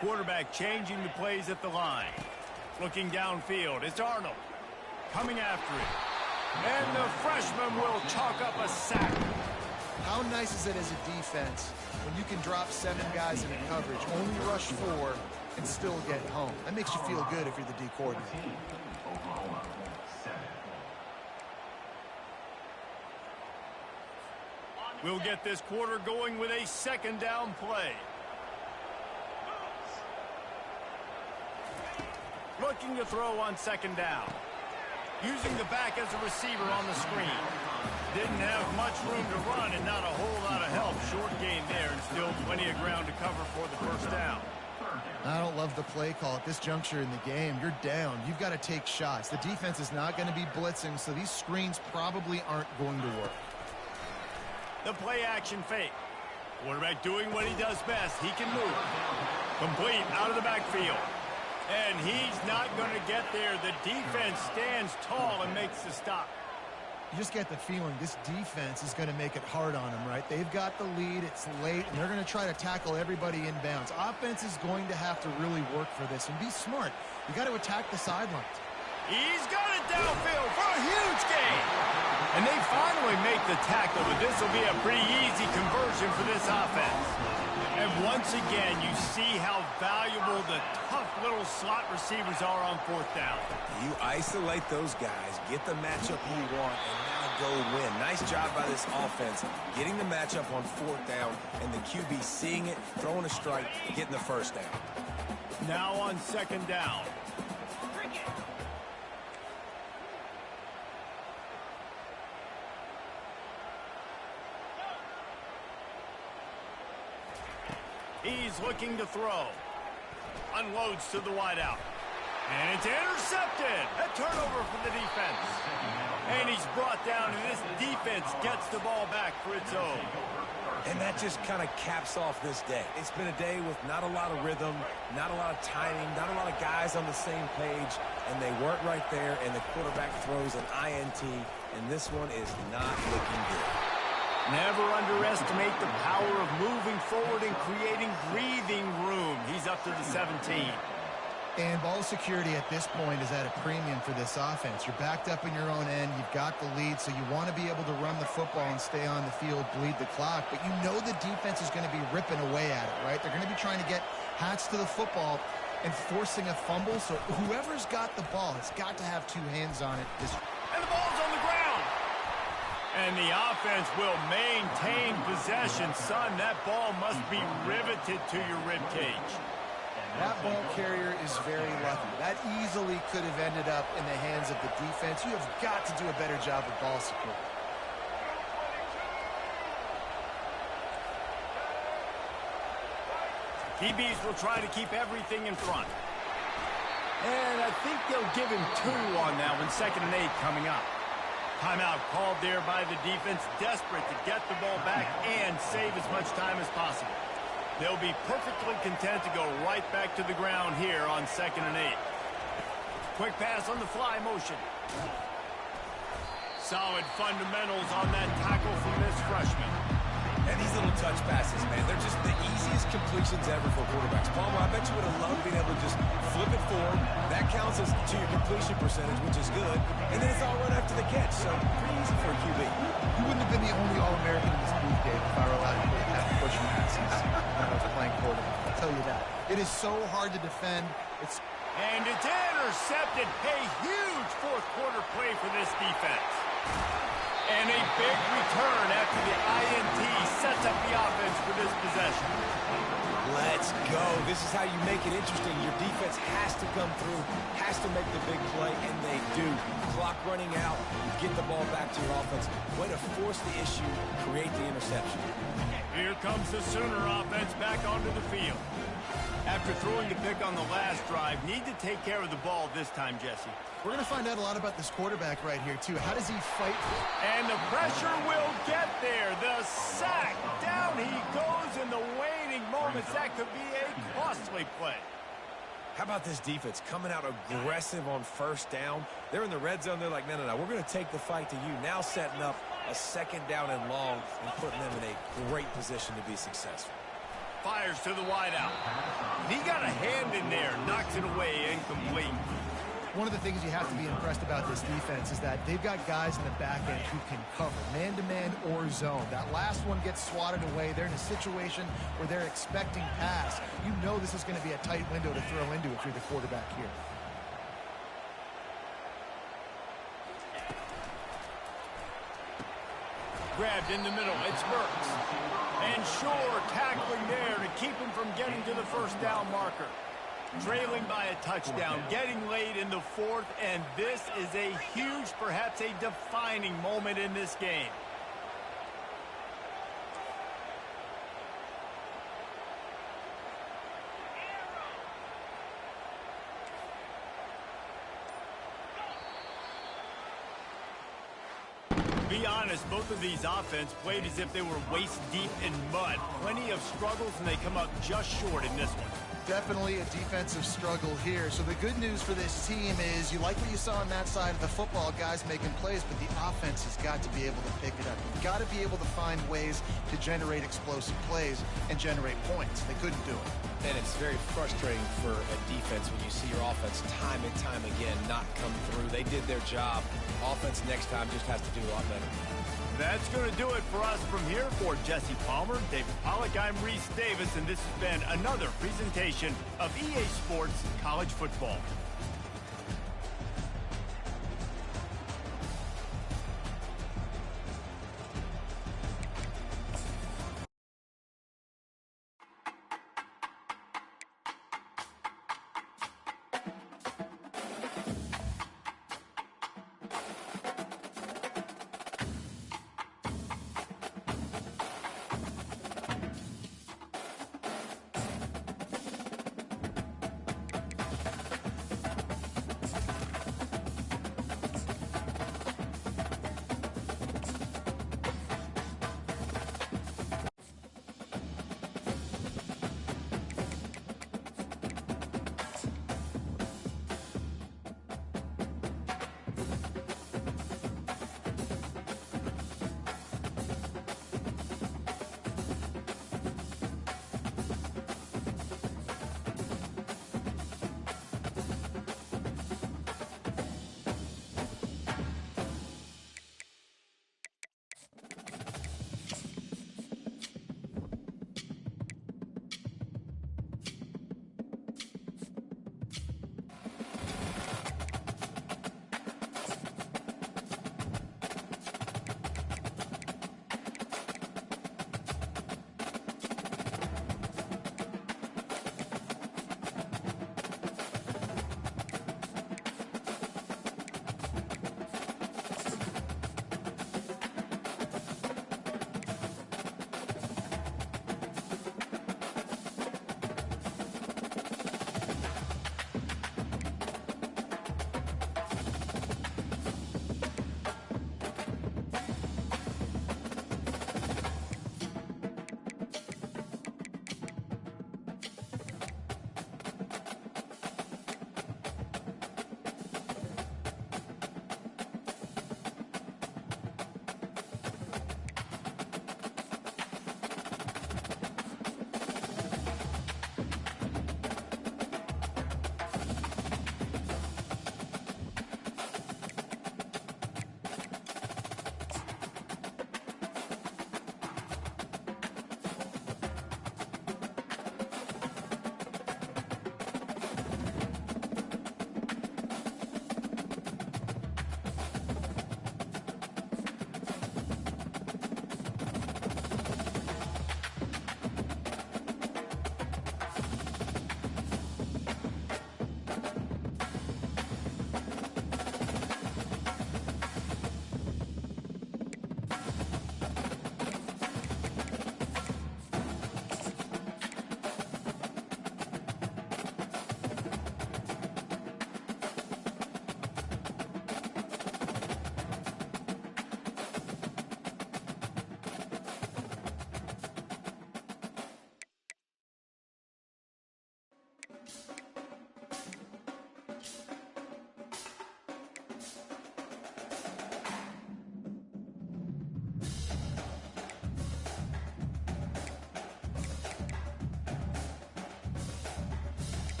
Quarterback changing the plays at the line. Looking downfield. It's Arnold coming after it. And the freshman will chalk up a sack. How nice is it as a defense when you can drop 7 guys into coverage, only rush 4, and still get home? That makes you feel good if you're the D coordinator. Oklahoma, 7. We'll get this quarter going with a 2nd down play. Looking to throw on 2nd down. Using the back as a receiver on the screen. Didn't have much room to run and not a whole lot of help. Short gain there and still plenty of ground to cover for the 1st down. I don't love the play call at this juncture in the game. You're down. You've got to take shots. The defense is not going to be blitzing, so these screens probably aren't going to work. The play action fake. Quarterback doing what he does best. He can move. Complete out of the backfield. And he's not going to get there. The defense stands tall and makes the stop. You just get the feeling this defense is going to make it hard on them, right? They've got the lead. It's late, and they're going to try to tackle everybody inbounds. Offense is going to have to really work for this and be smart. You got to attack the sidelines. He's got it downfield for a huge gain. And they finally make the tackle, but this will be a pretty easy conversion for this offense. And once again, you see how valuable the tough little slot receivers are on 4th down. You isolate those guys, get the matchup you want, and now go win. Nice job by this offense, getting the matchup on 4th down, and the QB seeing it, throwing a strike, getting the 1st down. Now on 2nd down. He's looking to throw. Unloads to the wideout. And it's intercepted. A turnover for the defense. And he's brought down, and this defense gets the ball back for its own. And that just kind of caps off this day. It's been a day with not a lot of rhythm, not a lot of timing, not a lot of guys on the same page, and they weren't right there, and the quarterback throws an INT, and this one is not looking good. Never underestimate the power of moving forward and creating breathing room. He's up to the 17. And ball security at this point is at a premium for this offense. You're backed up in your own end. You've got the lead, so you want to be able to run the football and stay on the field, bleed the clock. But you know the defense is going to be ripping away at it, right? They're going to be trying to get hats to the football and forcing a fumble. So whoever's got the ball has got to have 2 hands on it. And the ball's on the ground. And the offense will maintain possession. Son, that ball must be riveted to your ribcage. That ball carrier is very lucky. That easily could have ended up in the hands of the defense. You have got to do a better job with ball security. DBs will try to keep everything in front. And I think they'll give him 2 on that one. 2nd and 8 coming up. Timeout called there by the defense, desperate to get the ball back and save as much time as possible. They'll be perfectly content to go right back to the ground here on 2nd and 8. Quick pass on the fly motion. Solid fundamentals on that tackle from this freshman. And these little touch passes, man, they're just the easiest completions ever for quarterbacks. Palmer, I bet you would have loved being able to just flip it forward. That counts as to your completion percentage, which is good. And then it's all run after the catch, so pretty easy for a QB. You wouldn't have been the only All-American in this booth, Dave, if I were allowed to have push passes when I was playing quarterback. I'll tell you that. It is so hard to defend. And it's intercepted. A huge fourth-quarter play for this defense. And a big return after the INT sets up the offense for this possession. Let's go. This is how you make it interesting. Your defense has to come through, has to make the big play, and they do. Clock running out, you get the ball back to your offense. Way to force the issue, create the interception. Here comes the Sooner offense back onto the field. After throwing the pick on the last drive, need to take care of the ball this time, Jesse. We're going to find out a lot about this quarterback right here, too. How does he fight? And the pressure will get there. The sack. Down he goes in the waning moments. That could be a costly play. How about this defense coming out aggressive on 1st down? They're in the red zone. They're like, no, we're going to take the fight to you. Now setting up a 2nd down and long and putting them in a great position to be successful. Fires to the wideout. He got a hand in there. Knocks it away. Incomplete. One of the things you have to be impressed about this defense is that they've got guys in the back end who can cover man-to-man or zone. That last one gets swatted away. They're in a situation where they're expecting pass. You know this is going to be a tight window to throw into if you're the quarterback here. Grabbed in the middle. It's Burks. And Shore tackling there to keep him from getting to the 1st down marker. Trailing by a touchdown, getting late in the 4th, and this is a huge, perhaps a defining moment in this game. Be honest, both of these offenses played as if they were waist deep in mud. Plenty of struggles, and they come up just short in this one. Definitely a defensive struggle here. So the good news for this team is you like what you saw on that side of the football, guys making plays, but the offense has got to be able to pick it up. You've got to be able to find ways to generate explosive plays and generate points. They couldn't do it. And it's very frustrating for a defense when you see your offense time and time again not come through. They did their job. Offense next time just has to do a lot better. That's going to do it for us from here. For Jesse Palmer, David Pollack, I'm Reese Davis, and this has been another presentation of EA Sports College Football.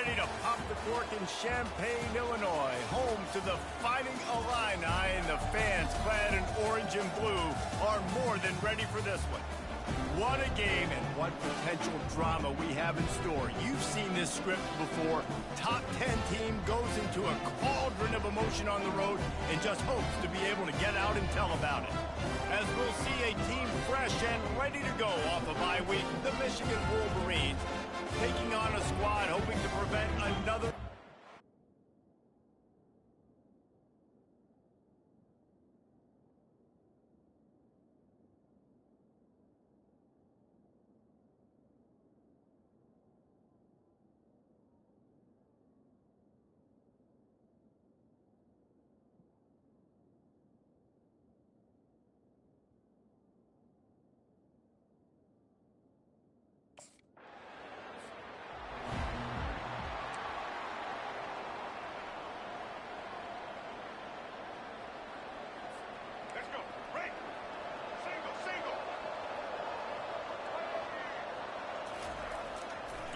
ready to pop the cork in Champaign, Illinois, home to the Fighting Illini, and the fans clad in orange and blue are more than ready for this one. What a game and what potential drama we have in store. You've seen this script before. Top 10 team goes into a cauldron of emotion on the road and just hopes to be able to get out and tell about it. As we'll see a team fresh and ready to go off a bye week, the Michigan Wolverines, taking on a squad hoping to prevent another...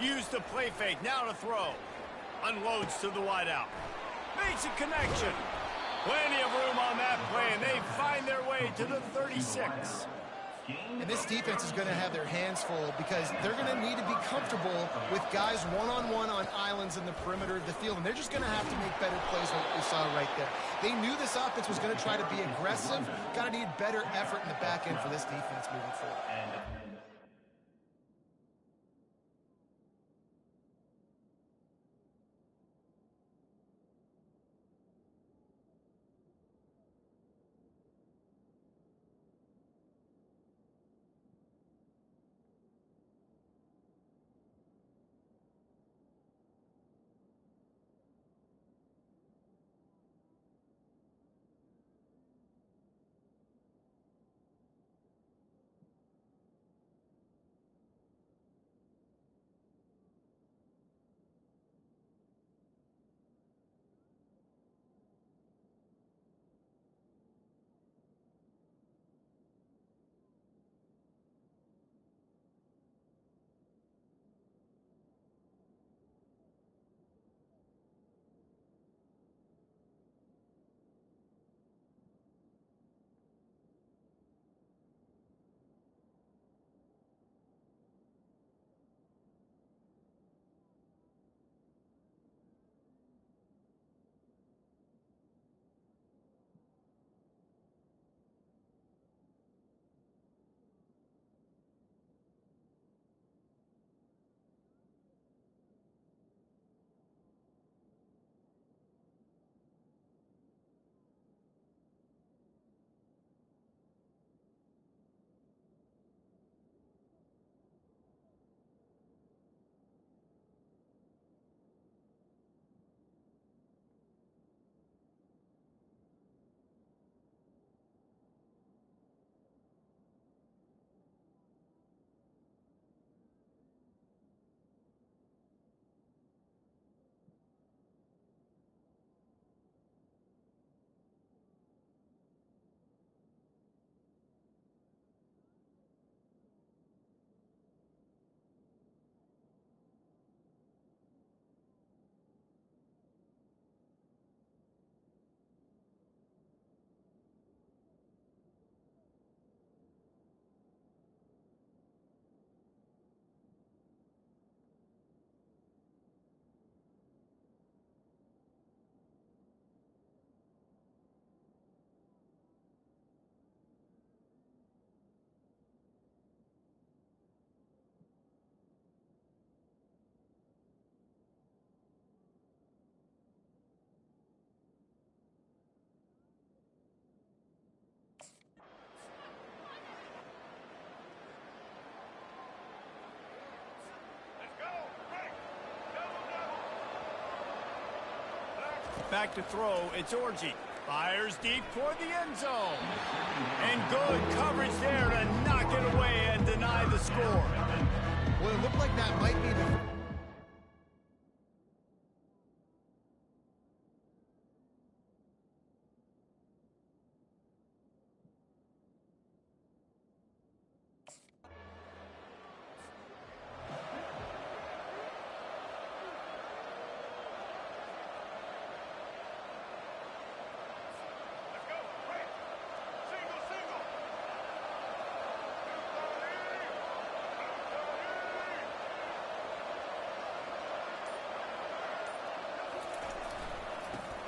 Use the play fake, now to throw. Unloads to the wideout. Makes a connection. Plenty of room on that play, and they find their way to the 36. And this defense is going to have their hands full because they're going to need to be comfortable with guys one-on-one on islands in the perimeter of the field, and they're just going to have to make better plays than what we saw right there. They knew this offense was going to try to be aggressive. Got to need better effort in the back end for this defense moving forward. Back to throw, it's Orji. Fires deep toward the end zone. And good coverage there to knock it away and deny the score. Well, it looked like that might be the...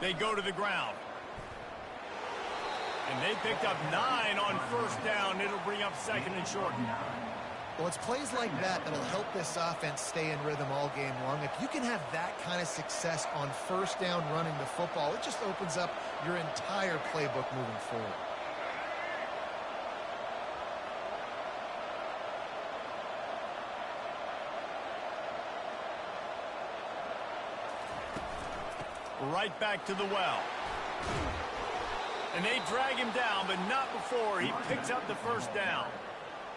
They go to the ground. And they picked up 9 on first down. It'll bring up second and short. Well, it's plays like that that'll help this offense stay in rhythm all game long. If you can have that kind of success on first down running the football, it just opens up your entire playbook moving forward. Right back to the well. And they drag him down, but not before he picks up the first down.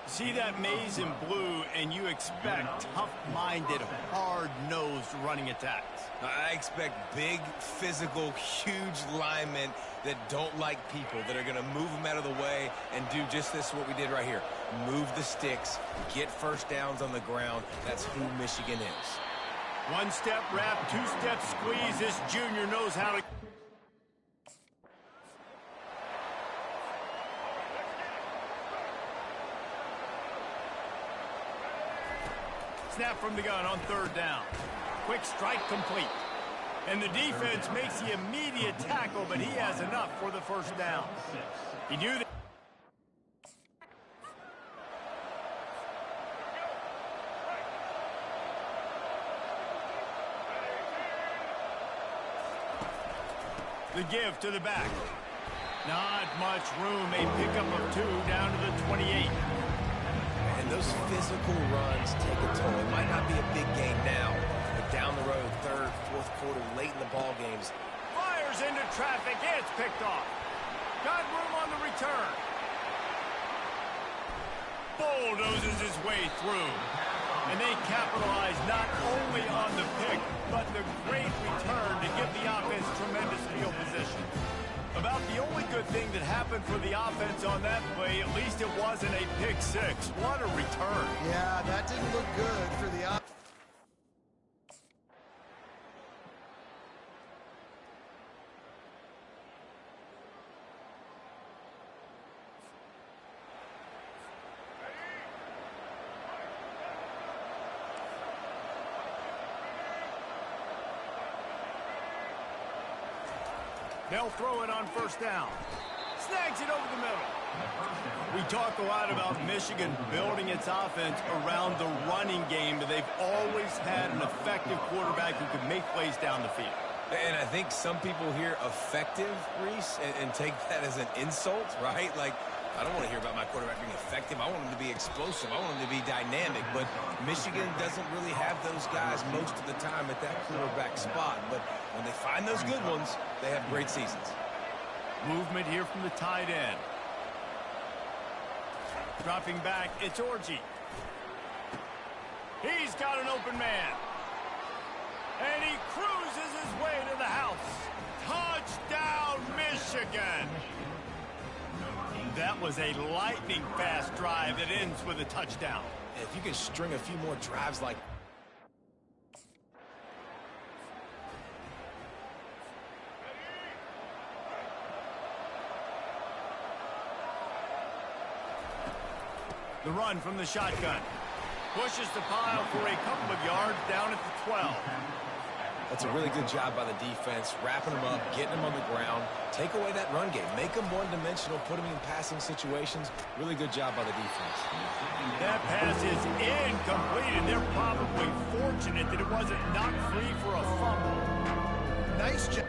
See that maze in blue, and you expect tough-minded, hard-nosed running attacks. I expect big, physical, huge linemen that don't like people, that are going to move them out of the way and do just this, what we did right here. Move the sticks, get first downs on the ground. That's who Michigan is. One-step wrap, two-step squeeze. This junior knows how to... Snap from the gun on third down. Quick strike complete. And the defense makes the immediate tackle, but he has enough for the first down. He knew that. The give to the back. Not much room. A pickup of 2 down to the 28. And those physical runs take a toll. It might not be a big game now, but down the road, third, fourth quarter, late in the ball games. Fires into traffic. It's picked off. Got room on the return. Bulldozes his way through. And they capitalize not only on the pick, but the great return to give the offense tremendous field position. About the only good thing that happened for the offense on that play, at least it wasn't a pick six. What a return. Yeah, that didn't look good for the offense. They'll throw it on first down. Snags it over the middle. We talk a lot about Michigan building its offense around the running game, but they've always had an effective quarterback who could make plays down the field. And I think some people hear effective, Reese, and take that as an insult, right? Like, I don't want to hear about my quarterback being effective. I want him to be explosive. I want him to be dynamic. But Michigan doesn't really have those guys most of the time at that quarterback spot. But when they find those good ones, they have great seasons. Movement here from the tight end. Dropping back, it's Orji. He's got an open man. And he cruises his way to the house. Touchdown, Michigan! That was a lightning-fast drive that ends with a touchdown. If you can string a few more drives like... The run from the shotgun. Pushes the pile for a couple of yards down at the 12. That's a really good job by the defense, wrapping them up, getting them on the ground. Take away that run game. Make them one-dimensional, put them in passing situations. Really good job by the defense. That pass is incomplete, and they're probably fortunate that it wasn't knocked free for a fumble. Nice job.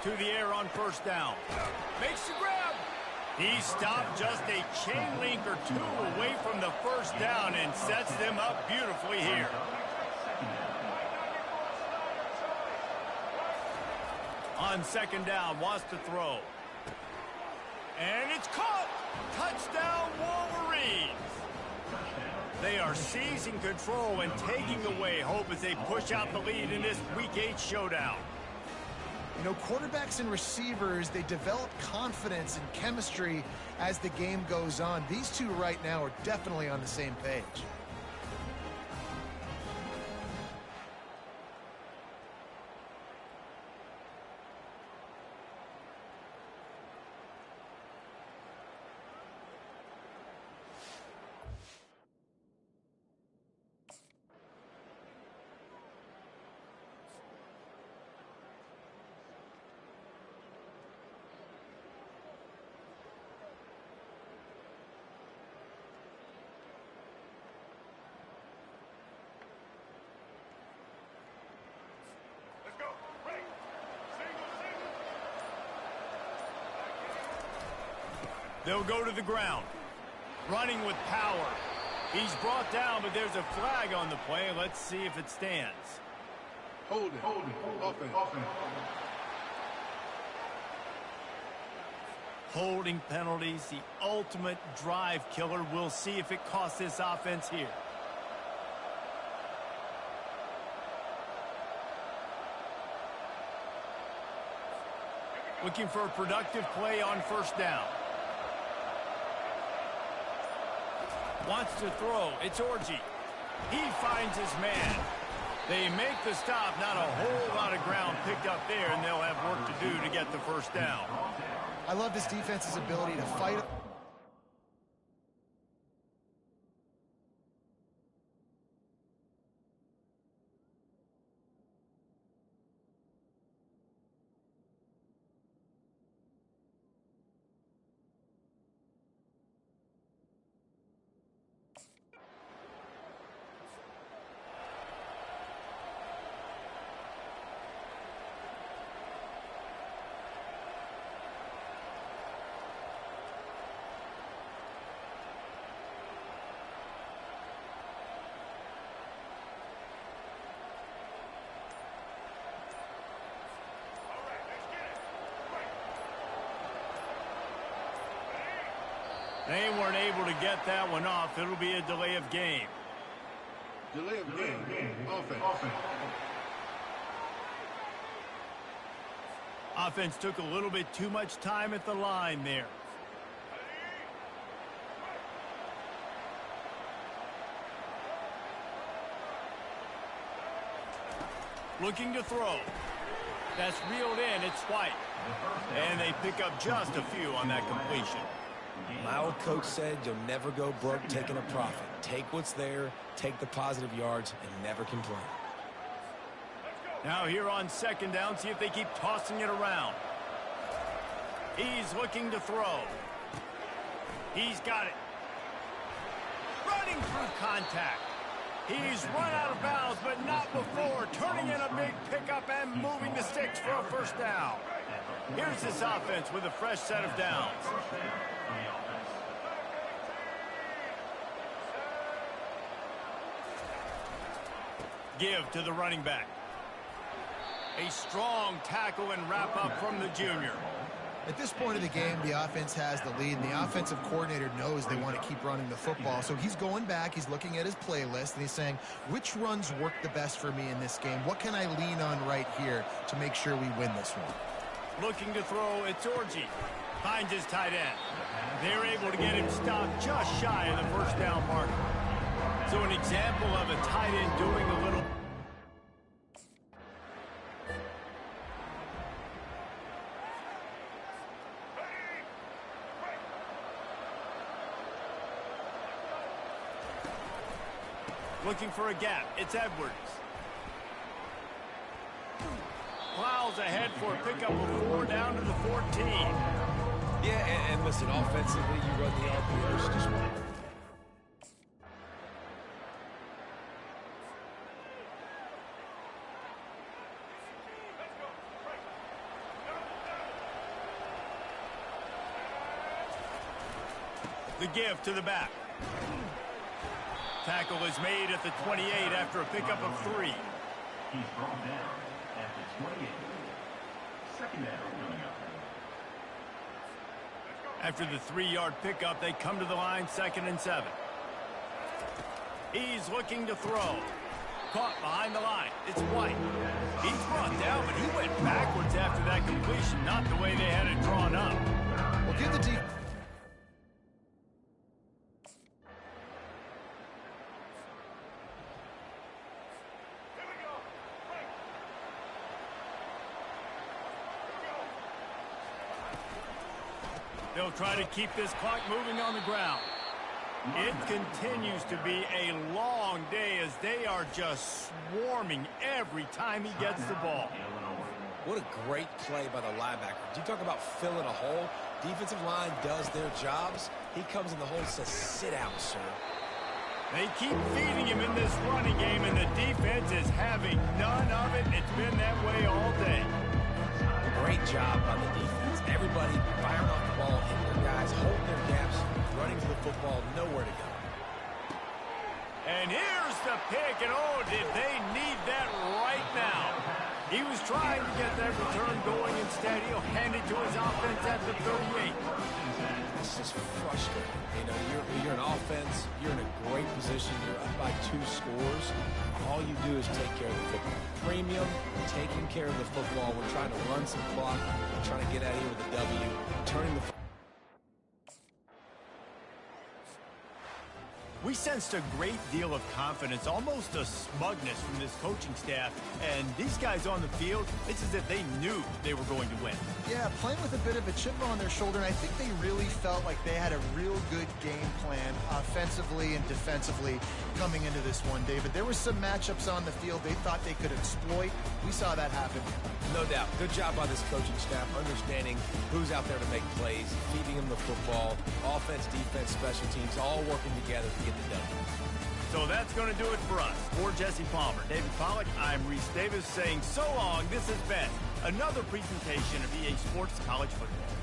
To the air on first down. Makes the grab. He stopped just a chain link or 2 away from the first down and sets them up beautifully here. On second down, wants to throw. And it's caught. Touchdown, Wolverines. They are seizing control and taking away hope as they push out the lead in this Week 8 showdown. You know, quarterbacks and receivers, they develop confidence and chemistry as the game goes on. These two right now are definitely on the same page. They'll go to the ground. Running with power. He's brought down, but there's a flag on the play. Let's see if it stands. Hold it. Offense. Holding penalties, the ultimate drive killer. We'll see if it costs this offense here. Looking for a productive play on first down. Wants to throw. It's Orji. He finds his man. They make the stop. Not a whole lot of ground picked up there, and they'll have work to do to get the first down. I love this defense's ability to fight. They weren't able to get that one off. It'll be a delay of game. Delay of game. Offense. Offense took a little bit too much time at the line there. Looking to throw. That's reeled in. It's White. And they pick up just a few on that completion. My old coach said you'll never go broke taking a profit. Take what's there, take the positive yards, and never complain. Now here on second down, see if they keep tossing it around. He's looking to throw. He's got it. Running through contact. He's run out of bounds, but not before. Turning in a big pickup and moving the sticks for a first down. Here's this offense with a fresh set of downs. Give to the running back. A strong tackle and wrap up from the junior. At this point of the game, the offense has the lead, and the offensive coordinator knows they want to keep running the football. So he's going back, he's looking at his playlist, and he's saying, which runs work the best for me in this game? What can I lean on right here to make sure we win this one? Looking to throw, it's Orji. Finds his tight end. They're able to get him stopped just shy of the first down marker. So an example of a tight end doing a little... Looking for a gap. It's Edwards. Plows ahead for a pickup of 4 down to the 14. Yeah, and listen, offensively, you run the RPOs just one. The give to the back. Tackle is made at the 28 after a pickup of 3. He's brought down at the 28. Second down coming up. After the 3-yard pickup, they come to the line, 2nd and 7. He's looking to throw. Caught behind the line. It's White. He's brought down, but he went backwards after that completion, not the way they had it drawn up. Well, give the team... They'll try to keep this clock moving on the ground. It continues to be a long day as they are just swarming every time he gets the ball. What a great play by the linebacker. You talk about filling a hole. Defensive line does their jobs. He comes in the hole and says, sit down, sir. They keep feeding him in this running game, and the defense is having none of it. It's been that way all day. Great job by the defense. Everybody firing off the ball, hitting their guys, holding their gaps, running to the football, nowhere to go. And here's the pick, and oh, did they need that right now. He was trying to get that return going. Instead, he'll hand it to his offense at the 38. It's just frustrating. You know, you're an offense, you're in a great position, you're up by 2 scores. All you do is take care of the football. Premium, taking care of the football. We're trying to run some clock. We're trying to get out of here with a W. Turning the We sensed a great deal of confidence, almost a smugness from this coaching staff. And these guys on the field, it's as if they knew they were going to win. Yeah, playing with a bit of a chip on their shoulder, and I think they really felt like they had a real good game plan offensively and defensively coming into this one, David. There were some matchups on the field they thought they could exploit. We saw that happen. No doubt. Good job by this coaching staff, understanding who's out there to make plays, feeding them the football, offense, defense, special teams, all working together to get the W. So that's going to do it for us. For Jesse Palmer, David Pollack, I'm Reese Davis saying so long. This has been another presentation of EA Sports College Football.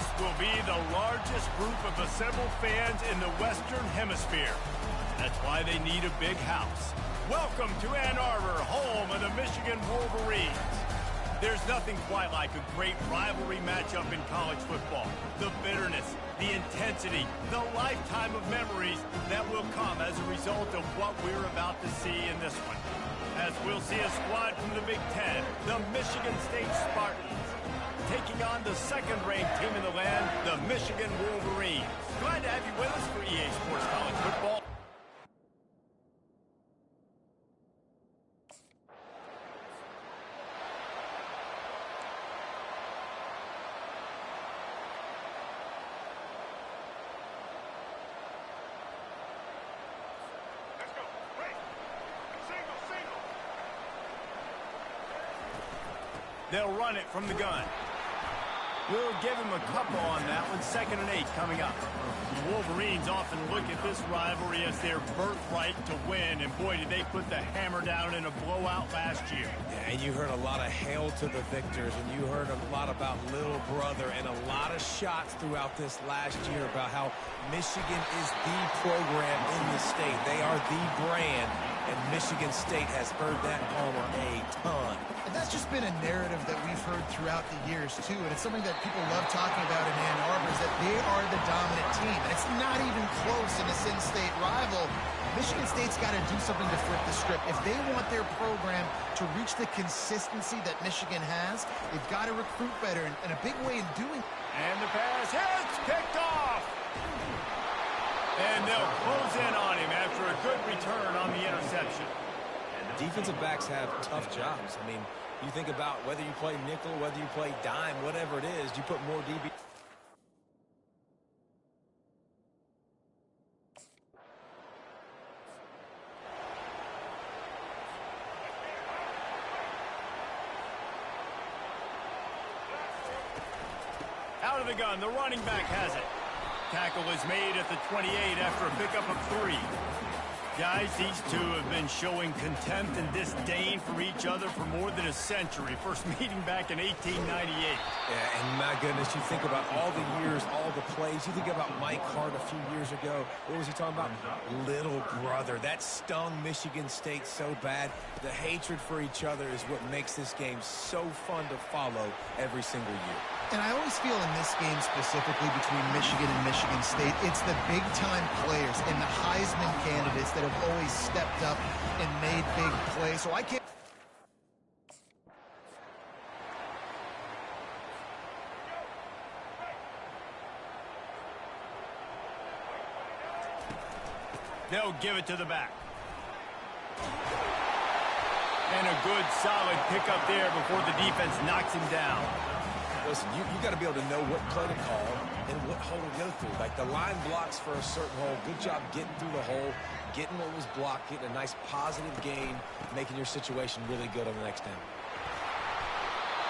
This will be the largest group of assembled fans in the Western Hemisphere. That's why they need a big house. Welcome to Ann Arbor, home of the Michigan Wolverines. There's nothing quite like a great rivalry matchup in college football. The bitterness, the intensity, the lifetime of memories that will come as a result of what we're about to see in this one. As we'll see a squad from the Big Ten, the Michigan State Spartans, taking on the second-ranked team in the land, the Michigan Wolverines. Glad to have you with us for EA Sports College Football. They'll run it from the gun. We'll give him a couple on that one. 2nd and 8 coming up. The Wolverines often look at this rivalry as their birthright to win. And boy, did they put the hammer down in a blowout last year. Yeah, and you heard a lot of hail to the victors, and you heard a lot about little brother, and a lot of shots throughout this last year about how Michigan is the program in the state. They are the brand, and Michigan State has heard that homer a ton. And that's just been a narrative that we've heard throughout the years, too. And it's something that people love talking about in Ann Arbor is that they are the dominant team. And it's not even close in a Sin State rival. Michigan State's got to do something to flip the script. If they want their program to reach the consistency that Michigan has, they've got to recruit better. And a big way in doing it. And the pass hits, picked off. And they'll close in on him after a good return on the interception. Defensive backs have tough jobs. I mean, you think about whether you play nickel, whether you play dime, whatever it is, you put more DB. Out of the gun, the running back has it. Tackle is made at the 28 after a pickup of 3. Guys, these two have been showing contempt and disdain for each other for more than a century. First meeting back in 1898. Yeah, and my goodness, you think about all the years, all the plays. You think about Mike Hart a few years ago. What was he talking about? Little brother. That stung Michigan State so bad. The hatred for each other is what makes this game so fun to follow every single year. And I always feel in this game specifically between Michigan and Michigan State, it's the big-time players and the Heisman candidates that have always stepped up and made big plays. So I can't... They'll give it to the back. And a good, solid pickup there before the defense knocks him down. Listen, you got to be able to know what play to call and what hole to go through. Like the line blocks for a certain hole. Good job getting through the hole, getting what was blocked, getting a nice positive gain, making your situation really good on the next end.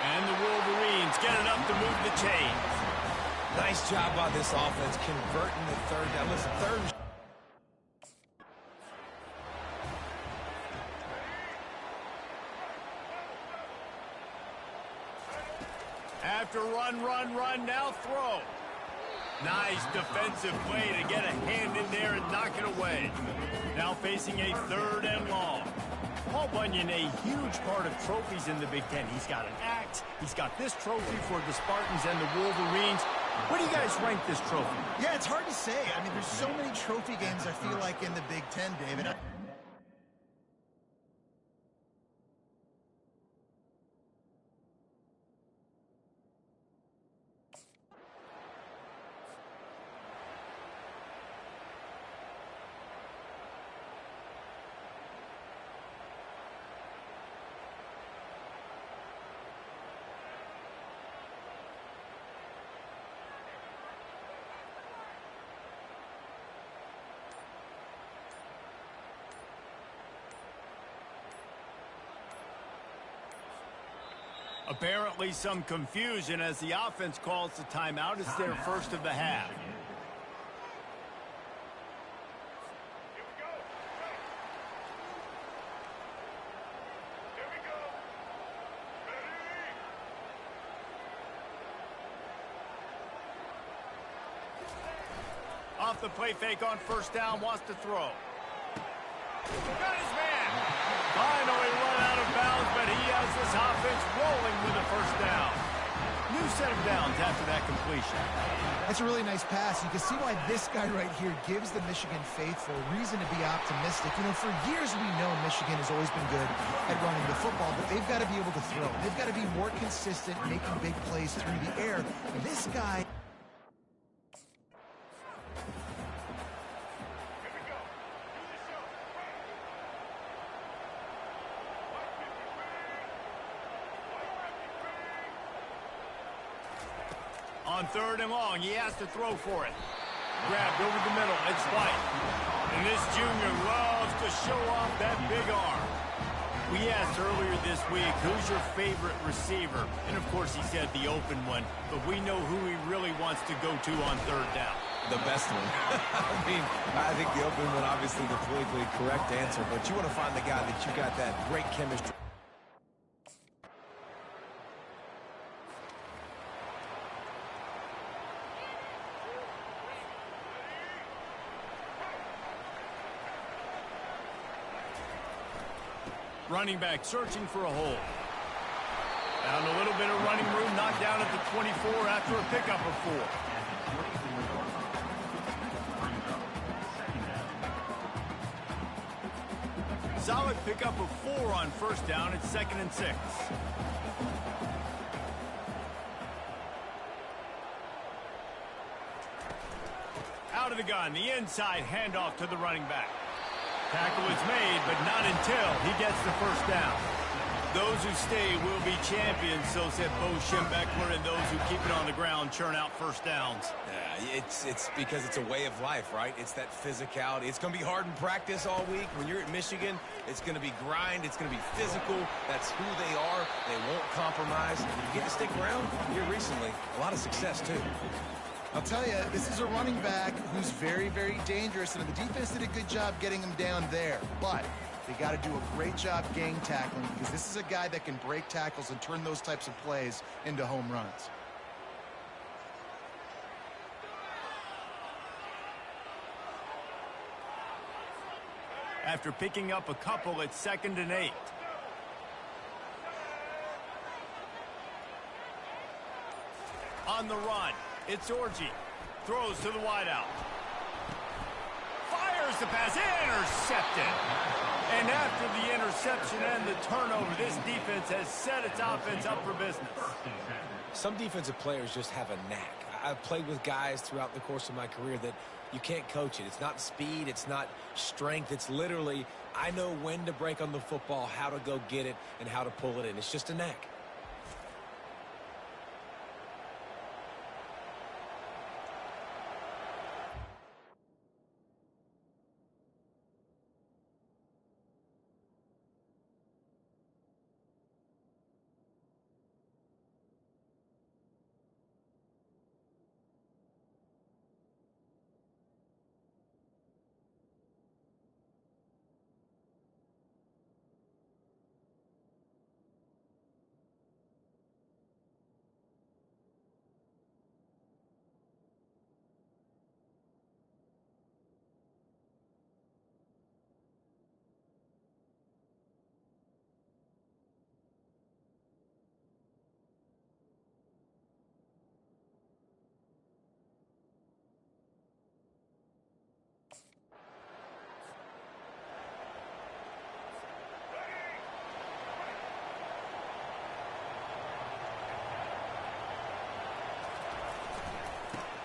And the Wolverines get it up to move the chains. Nice job by this offense converting the third down. Listen, third and after run, now throw. Nice defensive play to get a hand in there and knock it away. Now facing a 3rd and long. Paul Bunyan, a huge part of trophies in the Big Ten. He's got an axe. He's got this trophy for the Spartans and the Wolverines. Where do you guys rank this trophy? Yeah, it's hard to say. I mean, there's so many trophy games, I feel like, in the Big Ten, David. Apparently some confusion as the offense calls the timeout. It's their first of the half. off the play fake on first down, wants to throw. Got his man. Finally run out of bounds, but he has this offense rolling with a first down. New set of downs after that completion. That's a really nice pass. You can see why this guy right here gives the Michigan faithful reason to be optimistic. You know, for years we know Michigan has always been good at running the football, but they've got to be able to throw. They've got to be more consistent, making big plays through the air. And this guy... On 3rd and long, he has to throw for it. Grabbed over the middle. It's White. And this junior loves to show off that big arm. We asked earlier this week, who's your favorite receiver? And, of course, he said the open one. But we know who he really wants to go to on 3rd down. The best one. I think the open one, obviously, the politically correct answer. But you want to find the guy that you got that great chemistry. Running back searching for a hole. Found a little bit of running room, knocked down at the 24 after a pickup of 4. Solid pickup of 4 on first down. It's 2nd and 6. Out of the gun, the inside handoff to the running back. Tackle is made, but not until he gets the first down. Those who stay will be champions, so said Bo Schembechler, and those who keep it on the ground churn out first downs. Yeah, it's because it's a way of life, right? It's that physicality. It's going to be hard in practice all week. When you're at Michigan, it's going to be grind. It's going to be physical. That's who they are. They won't compromise. You get to stick around here recently. A lot of success, too. I'll tell you, this is a running back who's very, very dangerous, and the defense did a good job getting him down there. But they got to do a great job gang tackling because this is a guy that can break tackles and turn those types of plays into home runs. After picking up a couple, it's 2nd and 8. On the run. It's Orji. Throws to the wideout. Fires the pass. Intercepted. And after the interception and the turnover, this defense has set its offense up for business. Some defensive players just have a knack. I've played with guys throughout the course of my career that you can't coach it. It's not speed. It's not strength. It's literally, I know when to break on the football, how to go get it, and how to pull it in. It's just a knack.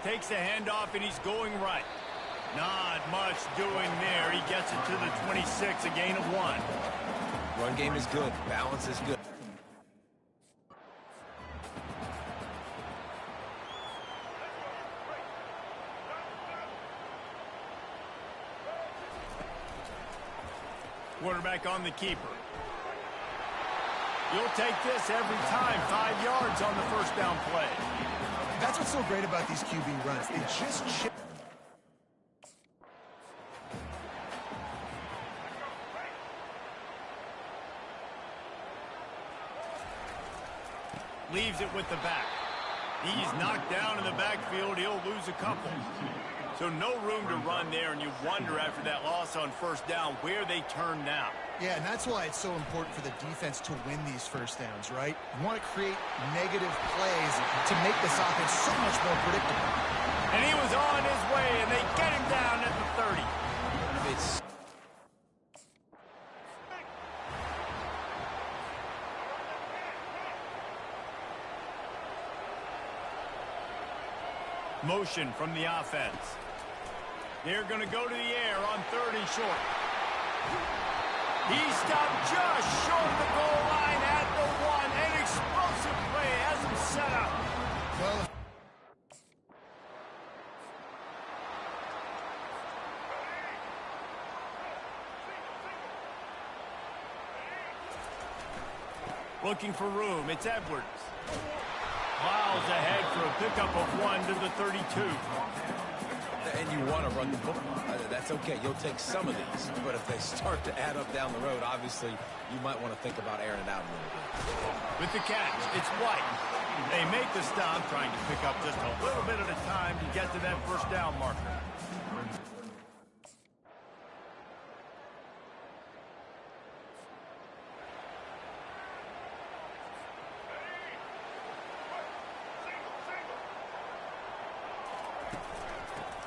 Takes the handoff, and he's going right. Not much doing there. He gets it to the 26, a gain of 1. Run game is good. Balance is good. Quarterback on the keeper. You'll take this every time. 5 yards on the first down play. That's what's so great about these QB runs. They just chip. Leaves it with the back. He's knocked down in the backfield. He'll lose a couple. So no room to run there, and you wonder after that loss on first down where they turn now. Yeah, and that's why it's so important for the defense to win these first downs, right? You want to create negative plays to make this offense so much more predictable. And he was on his way, and they get him down at the 30. It's motion from the offense. They're going to go to the air on 3rd and short. He stopped just short of the goal line at the 1. An explosive play has him set up. Well, looking for room. It's Edwards. Plows ahead for a pickup of 1 to the 32. and you want to run the football. That's okay. You'll take some of these, but if they start to add up down the road, obviously you might want to think about airing it out a little bit. With the catch, it's White. They make the stop, trying to pick up just a little bit at a time to get to that first down marker.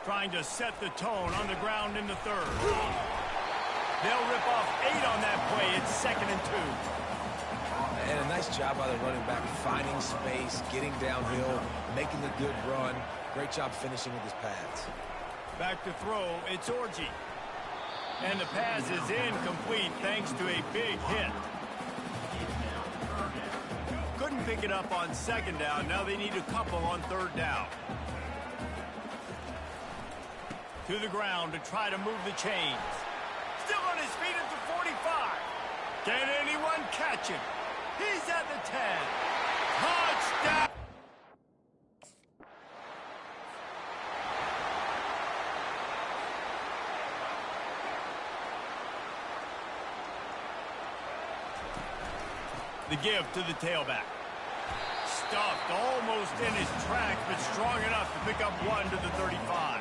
Trying to set the tone on the ground in the 3rd. They'll rip off 8 on that play. It's 2nd and 2. And a nice job by the running back, finding space, getting downhill, making a good run. Great job finishing with his pads. Back to throw, it's Orji. And the pass is incomplete thanks to a big hit. Couldn't pick it up on 2nd down. Now they need a couple on 3rd down. To the ground to try to move the chains. Still on his feet at the 45. Can anyone catch him? He's at the 10. Touchdown! The give to the tailback. Stuffed almost in his tracks, but strong enough to pick up 1 to the 35.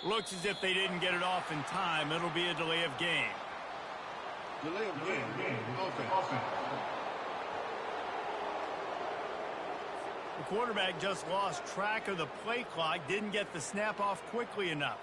Looks as if they didn't get it off in time. It'll be a delay of game. Delay of game. Offense. The quarterback just lost track of the play clock, didn't get the snap off quickly enough.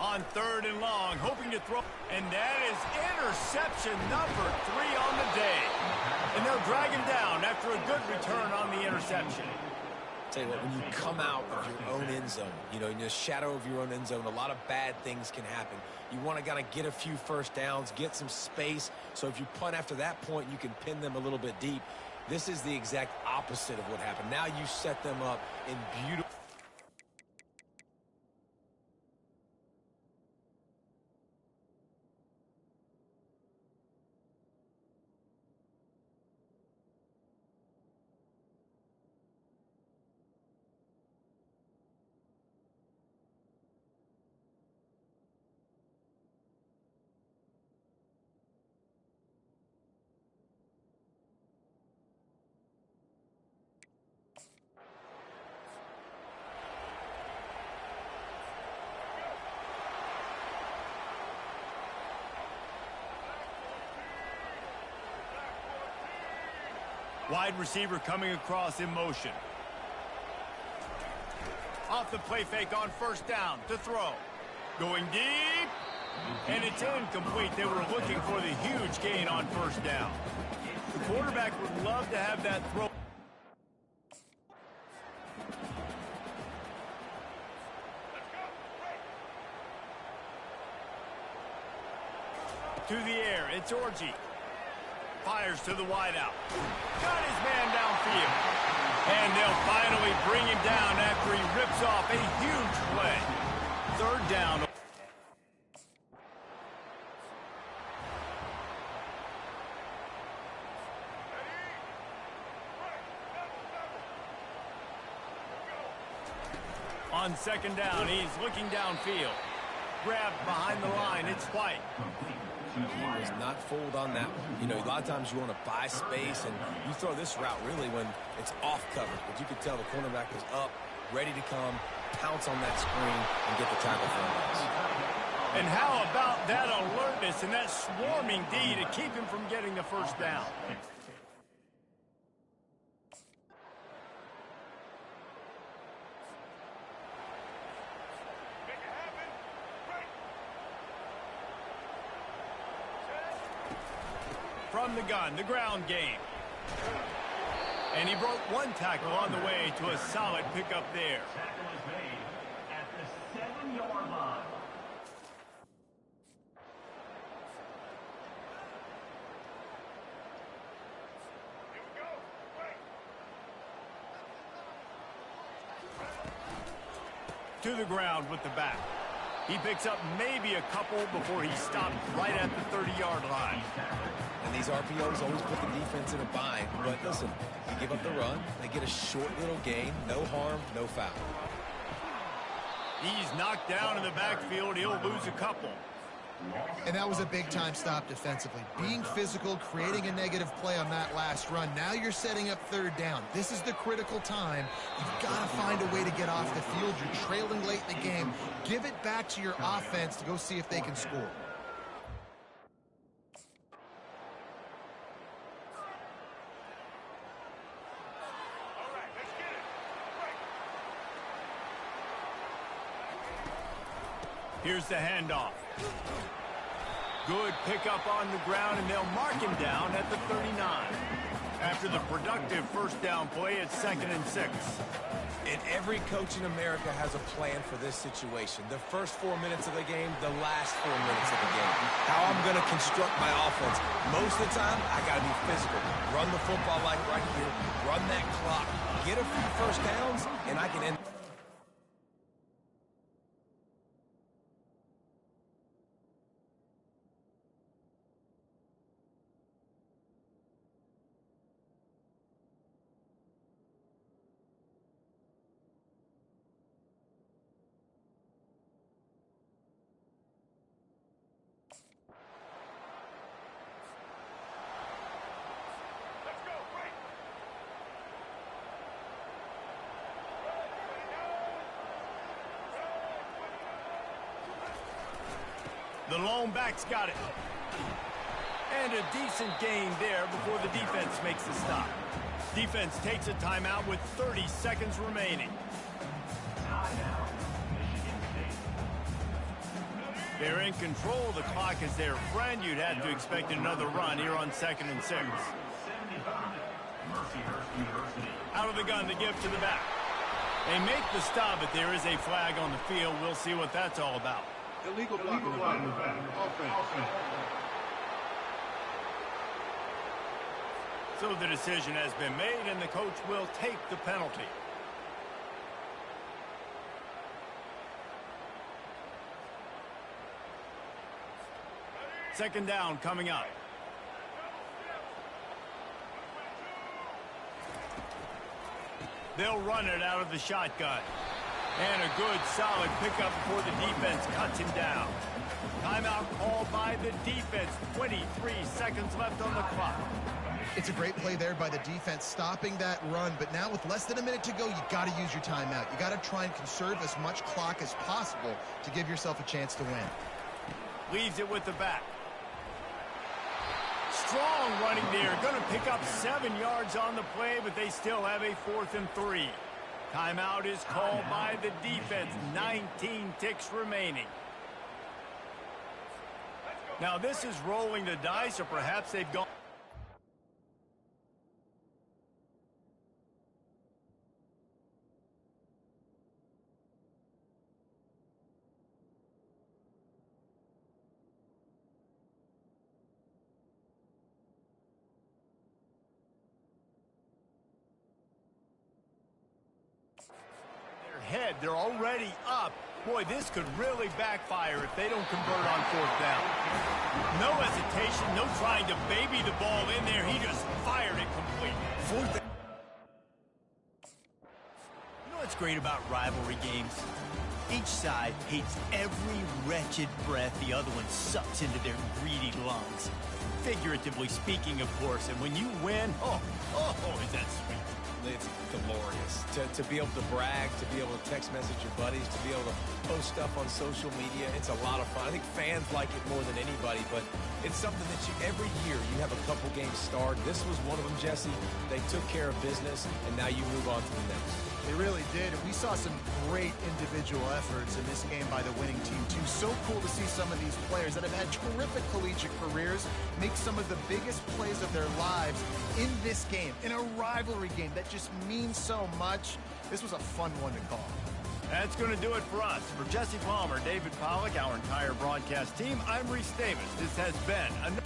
On 3rd and long, hoping to throw. And that is interception number 3 on the day. And they'll drag him down after a good return on the interception. Tell you what, when you come out of your own end zone, you know, in the shadow of your own end zone, a lot of bad things can happen. You want to kind of get a few first downs, get some space, so if you punt after that point, you can pin them a little bit deep. This is the exact opposite of what happened. Now you set them up in beautiful... Wide receiver coming across in motion. Off the play fake on first down to throw. Going deep. And it's incomplete. They were looking for the huge gain on first down. The quarterback would love to have that throw. To the air, it's Orji. Fires to the wideout. Got his man downfield. And they'll finally bring him down after he rips off a huge play. Third down. On second down, he's looking downfield. Grabbed behind the line, it's White. He was not fooled on that one. You know, a lot of times you want to buy space, and you throw this route really when it's off coverage. But you could tell the cornerback was up, ready to come, pounce on that screen, and get the tackle for him. And how about that alertness and that swarming D to keep him from getting the first down? From the gun, the ground game. And he broke one tackle on the way to a solid pickup there. Tackle is made at the 7-yard line. To the ground with the back. He picks up maybe a couple before he stopped right at the 30-yard line. And these RPOs always put the defense in a bind. But listen, you give up the run, they get a short little gain, no harm, no foul. He's knocked down in the backfield. He'll lose a couple. And that was a big-time stop defensively. Being physical, creating a negative play on that last run. Now you're setting up third down. This is the critical time. You've got to find a way to get off the field. You're trailing late in the game. Give it back to your offense to go see if they can score. Here's the handoff. Good pickup on the ground, and they'll mark him down at the 39. After the productive first down play, it's 2nd and 6. And every coach in America has a plan for this situation. The first 4 minutes of the game, the last 4 minutes of the game. How I'm going to construct my offense. Most of the time, I got to be physical. Run the football like right here. Run that clock. Get a few first downs, and I can end. The lone back's got it. And a decent gain there before the defense makes the stop. Defense takes a timeout with 30 seconds remaining. Timeout, Michigan State. They're in control of the clock as their friend. You'd have to expect another run here on 2nd and 6. 75, Mercyhurst University. Out of the gun, the give to the back. They make the stop, but there is a flag on the field. We'll see what that's all about. Illegal blocking the back. Offense. So the decision has been made, and the coach will take the penalty. Second down coming up. They'll run it out of the shotgun. And a good, solid pickup before the defense cuts him down. Timeout called by the defense. 23 seconds left on the clock. It's a great play there by the defense, stopping that run. But now with less than a minute to go, you got to use your timeout. You got to try and conserve as much clock as possible to give yourself a chance to win. Leaves it with the back. Strong running there. Going to pick up 7 yards on the play, but they still have a 4th and 3. Timeout is called by the defense. 19 ticks remaining. Now this is rolling the dice, or perhaps they've gone. Head, they're already up. Boy, this could really backfire if they don't convert on 4th down. No hesitation, no trying to baby the ball in there. He just fired it complete. 4th down. You know what's great about rivalry games? Each side hates every wretched breath the other one sucks into their greedy lungs. Figuratively speaking, of course, and when you win, oh, is that sweet. It's glorious to be able to brag, to be able to text message your buddies, to be able to post stuff on social media. It's a lot of fun. I think fans like it more than anybody, but it's something that every year you have a couple games starred. This was one of them, Jesse. They took care of business, and now you move on to the next. They really did, and we saw some great individual efforts in this game by the winning team, too. So cool to see some of these players that have had terrific collegiate careers make some of the biggest plays of their lives in this game, in a rivalry game that just means so much. This was a fun one to call. That's going to do it for us. For Jesse Palmer, David Pollack, our entire broadcast team, I'm Reese Davis. This has been another